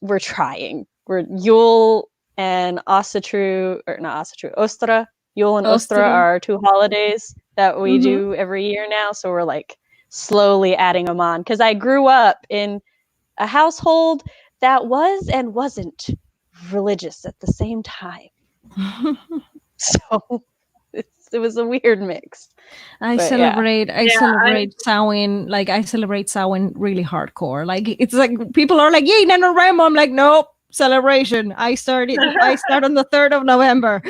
we're trying. We're Yule and Asatru, or not Asatru, Ostra. Yule and Ostra are our two holidays that we do every year now. So we're slowly adding them on, because I grew up in a household that was and wasn't religious at the same time. So it was a weird mix. I celebrate Samhain. I celebrate Samhain really hardcore. It's people are like, yay, NaNoWriMo. I'm like, nope, celebration. I start on the 3rd of November.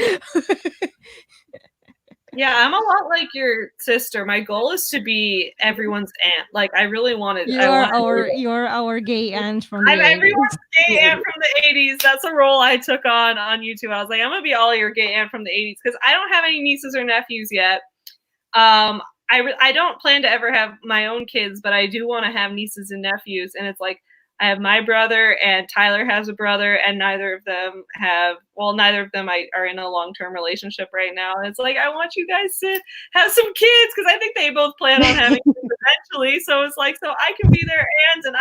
Yeah, I'm a lot like your sister. My goal is to be everyone's aunt. I really wanted. You're our gay aunt from the 80s. I'm everyone's gay aunt from the 80s. That's a role I took on YouTube. I was like, I'm gonna be all your gay aunt from the 80s, because I don't have any nieces or nephews yet. I don't plan to ever have my own kids, but I do want to have nieces and nephews. And it's I have my brother, and Tyler has a brother, and neither of them are in a long-term relationship right now. And it's I want you guys to have some kids, because I think they both plan on having kids eventually. So it's so I can be their aunts, and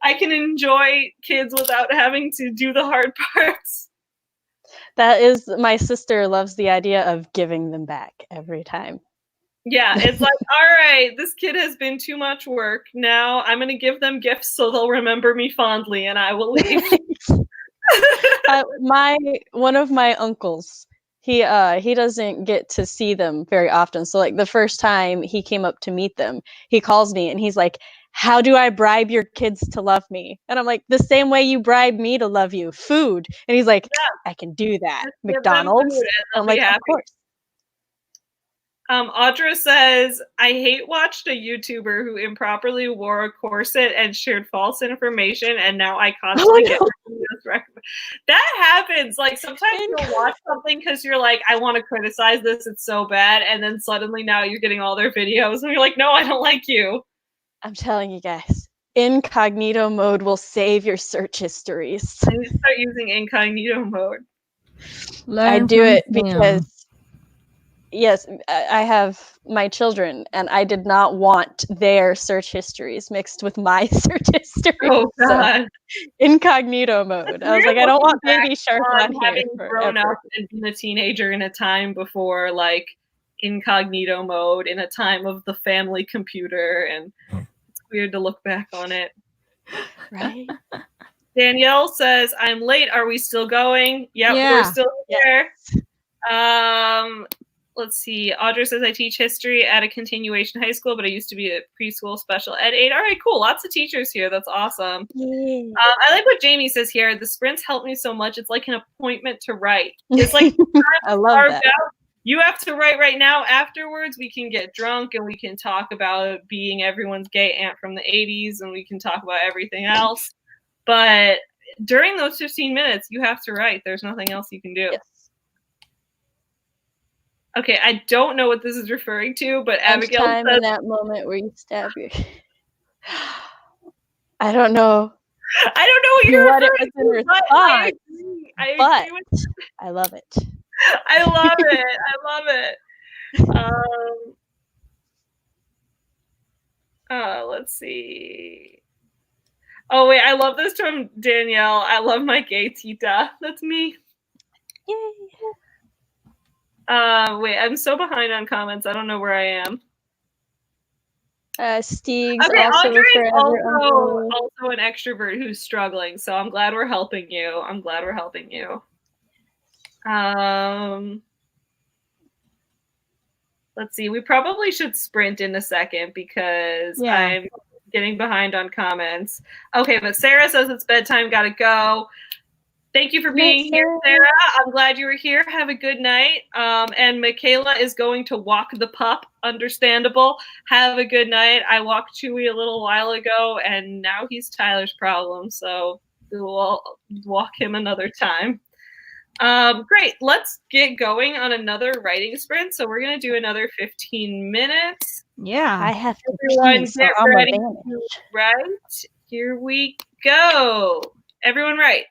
I can enjoy kids without having to do the hard parts. That is, my sister loves the idea of giving them back every time. Yeah, it's all right, this kid has been too much work. Now I'm going to give them gifts so they'll remember me fondly, and I will leave. One of my uncles, he doesn't get to see them very often. So the first time he came up to meet them, he calls me and he's like, how do I bribe your kids to love me? And I'm like, the same way you bribe me to love you, food. And he's like, I can do that. McDonald's. I'm like, of course. Audra says, I watched a YouTuber who improperly wore a corset and shared false information, and now I constantly get That happens. Like sometimes you'll watch something because you're like, I want to criticize this. It's so bad. And then suddenly now you're getting all their videos and you're like, no, I don't like you. I'm telling you guys, incognito mode will save your search histories. I need to start using incognito mode. I do it because, yes, I have my children, and I did not want their search histories mixed with my search history. Oh God! So, incognito mode. I was like, I don't want Baby Shark on here having grown forever. up and been a teenager in a time before like incognito mode, in a time of the family computer, and it's weird to look back on it. Right? Danielle says, I'm late. Are we still going? Yep, Yeah. we're still here. Yes. Let's see. Audra says, I teach history at a continuation high school, but I used to be a preschool special ed aide. All right, cool. Lots of teachers here. That's awesome. Yeah. I like what Jamie says here. The sprints help me so much. It's like an appointment to write. It's like I love that. You have to write right now. Afterwards, we can get drunk and we can talk about being everyone's gay aunt from the 80s, and we can talk about everything else. But during those 15 minutes, you have to write. There's nothing else you can do. Yes. Okay, I don't know what this is referring to, but Abigail Time says, in that moment where you stab your. I don't know. I don't know what you're referring to, but I agree with I love it. I love it. I love it. Let's see. Oh wait, I love this from Danielle. I love my gay tita. That's me. Yay. Wait, I'm so behind on comments. I don't know where I am. Steve's okay, also Audrey is forever also an extrovert who's struggling, so I'm glad we're helping you. Let's see. We probably should sprint in a second because I'm getting behind on comments. Okay, but Sarah says it's bedtime. Gotta go. Thank you for being here, Sarah. I'm glad you were here. Have a good night. And Michaela is going to walk the pup. Understandable. Have a good night. I walked Chewie a little while ago, and now he's Tyler's problem. So we'll walk him another time. Great. Let's get going on another writing sprint. So we're going to do another 15 minutes. Yeah. I have to everyone get ready to write. Here we go. Everyone write.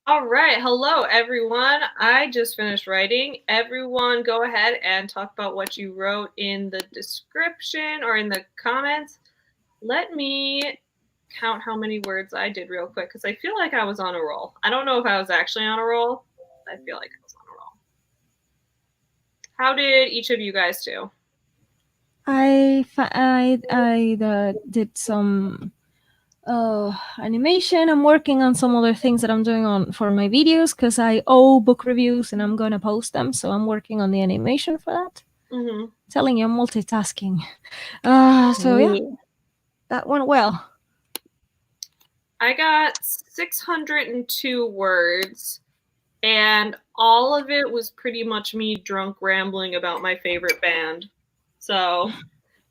All right. Hello, everyone. I just finished writing. Everyone go ahead and talk about what you wrote in the description or in the comments. Let me count how many words I did real quick because I feel like I was on a roll. I don't know if I was actually on a roll. I feel like I was on a roll. How did each of you guys do? I did some animation. I'm working on some other things that I'm doing for my videos because I owe book reviews and I'm gonna post them. So I'm working on the animation for that. Mm-hmm. Telling you, I'm multitasking. So yeah, that went well. I got 602 words, and all of it was pretty much me drunk rambling about my favorite band. So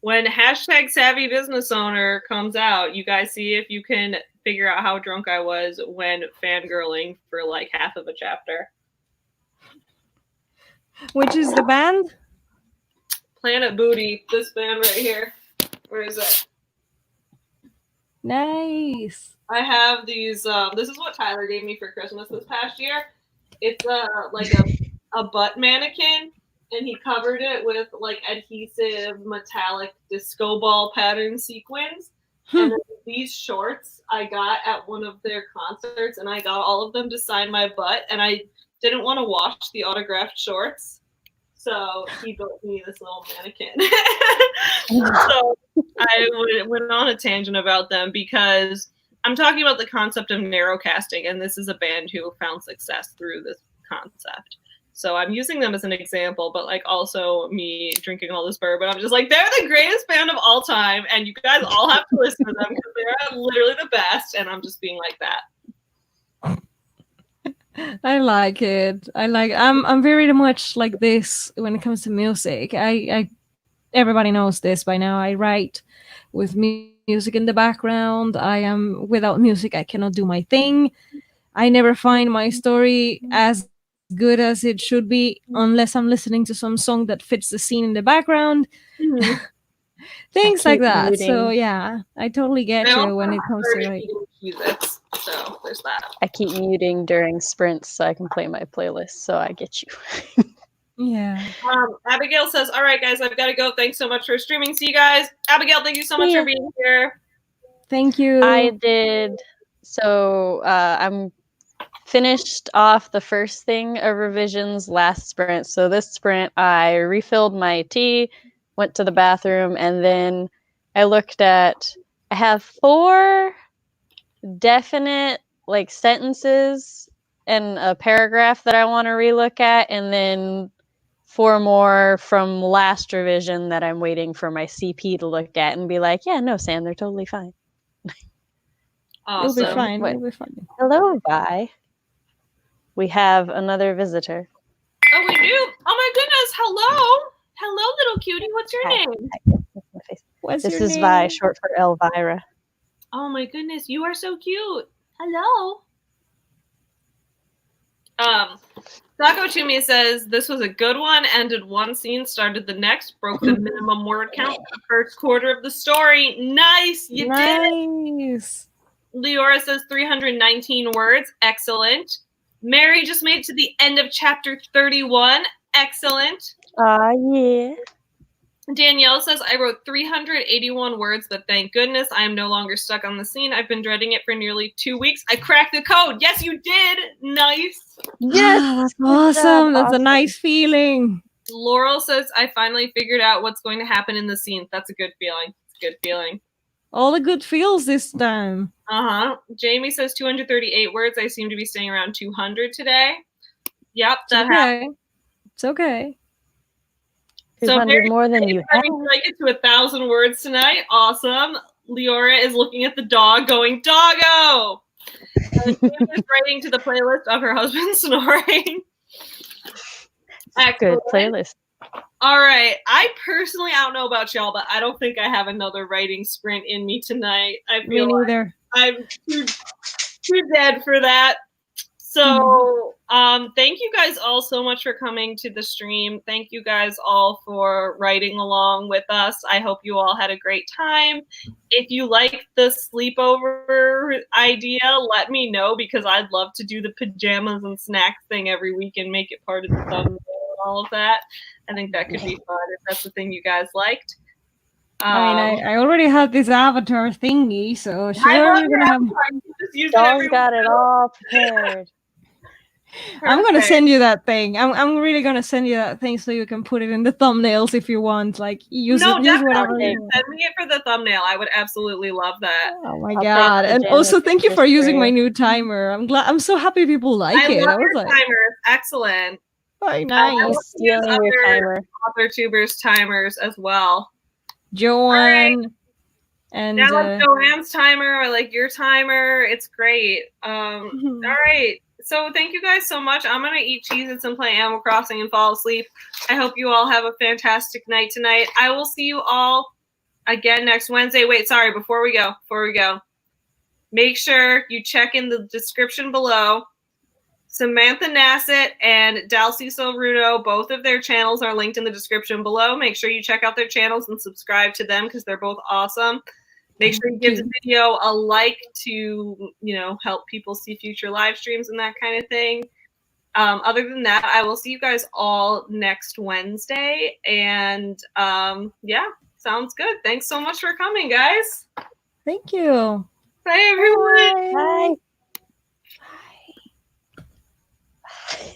when hashtag Savvy Business Owner comes out, you guys see if you can figure out how drunk I was when fangirling for like half of a chapter. Which is the band? Planet Booty, this band right here. Where is it? Nice. I have these. This is what Tyler gave me for Christmas this past year. It's like a butt mannequin, and he covered it with like adhesive metallic disco ball pattern sequins. And then these shorts I got at one of their concerts, and I got all of them to sign my butt, and I didn't want to wash the autographed shorts. So he built me this little mannequin. So I went on a tangent about them because I'm talking about the concept of narrowcasting, and this is a band who found success through this concept. So I'm using them as an example, but like also me drinking all this bourbon. I'm just like, they're the greatest band of all time, and you guys all have to listen to them because they're literally the best, and I'm just being like that. I like it. I'm very much like this when it comes to music. I everybody knows this by now. I write with music in the background. Without music I cannot do my thing. I never find my story as good as it should be unless I'm listening to some song that fits the scene in the background. Mm-hmm. Things like that. Muting. So yeah, I totally get you when it comes to like music. So there's that. I keep muting during sprints so I can play my playlist. So I get you. Yeah. Abigail says, all right, guys, I've got to go. Thanks so much for streaming. See you guys. Abigail, thank you so much for being here. Thank you. I did. So I'm finished off the first thing of revisions last sprint. So this sprint, I refilled my tea, went to the bathroom, and then I looked at, I have 4 definite like sentences and a paragraph that I want to relook at, and then 4 more from last revision that I'm waiting for my CP to look at and be like, yeah, no, Sam, they're totally fine. Awesome. It'll be fine. It'll be fine. Hello, Vi. We have another visitor. Oh, we do? Oh my goodness. Hello. Hello, little cutie. What's your name? What's this your is name? Vi, short for Elvira. Oh my goodness. You are so cute. Hello. Taco Toomey says, this was a good one. Ended one scene, started the next, broke the minimum word count for the first quarter of the story. Nice. You did it. Nice. Leora says 319 words. Excellent. Mary just made it to the end of chapter 31. Excellent. Yeah. Danielle says, I wrote 381 words, but thank goodness I am no longer stuck on the scene. I've been dreading it for nearly 2 weeks. I cracked the code. Yes, you did. Nice. Yes. That's awesome. That's a nice feeling. Laurel says, I finally figured out what's going to happen in the scene. That's a good feeling. It's a good feeling. All the good feels this time. Jamie says 238 words. I seem to be staying around 200 today. Yep, that okay. happened. It's okay. 200 so more than you have. I get to 1,000 words tonight. Awesome. Leora is looking at the dog going, doggo! Jamie is writing to the playlist of her husband snoring. Good playlist. All right. I don't know about y'all, but I don't think I have another writing sprint in me tonight. I feel me neither. Like I'm too dead for that. So Thank you guys all so much for coming to the stream. Thank you guys all for writing along with us. I hope you all had a great time. If you like the sleepover idea, let me know, because I'd love to do the pajamas and snacks thing every week and make it part of the thumbnail and all of that. I think that could be fun if that's the thing you guys liked. I mean, I already had this avatar thingy, so sure you're gonna have. Dawn's got it all prepared. I'm gonna send you that thing. I'm really gonna send you that thing so you can put it in the thumbnails if you want. Like use whatever. Send me it for the thumbnail. I would absolutely love that. Oh my god! And also thank you for using my new timer. I'm so happy people like it. I love your timer. It's excellent. Very nice. Stealing your timer. Other tubers timers as well. Joanne. Right. And now like Joanne's timer or like your timer. It's great. All right. So thank you guys so much. I'm going to eat Cheez-Its and play Animal Crossing and fall asleep. I hope you all have a fantastic night tonight. I will see you all again next Wednesday. Wait, sorry, before we go, make sure you check in the description below. Samantha Nassett and Dalcy Silruno, both of their channels are linked in the description below. Make sure you check out their channels and subscribe to them because they're both awesome. Make sure you give the video a like to, help people see future live streams and that kind of thing. Other than that, I will see you guys all next Wednesday. And yeah, sounds good. Thanks so much for coming, guys. Thank you. Bye, everyone. Bye.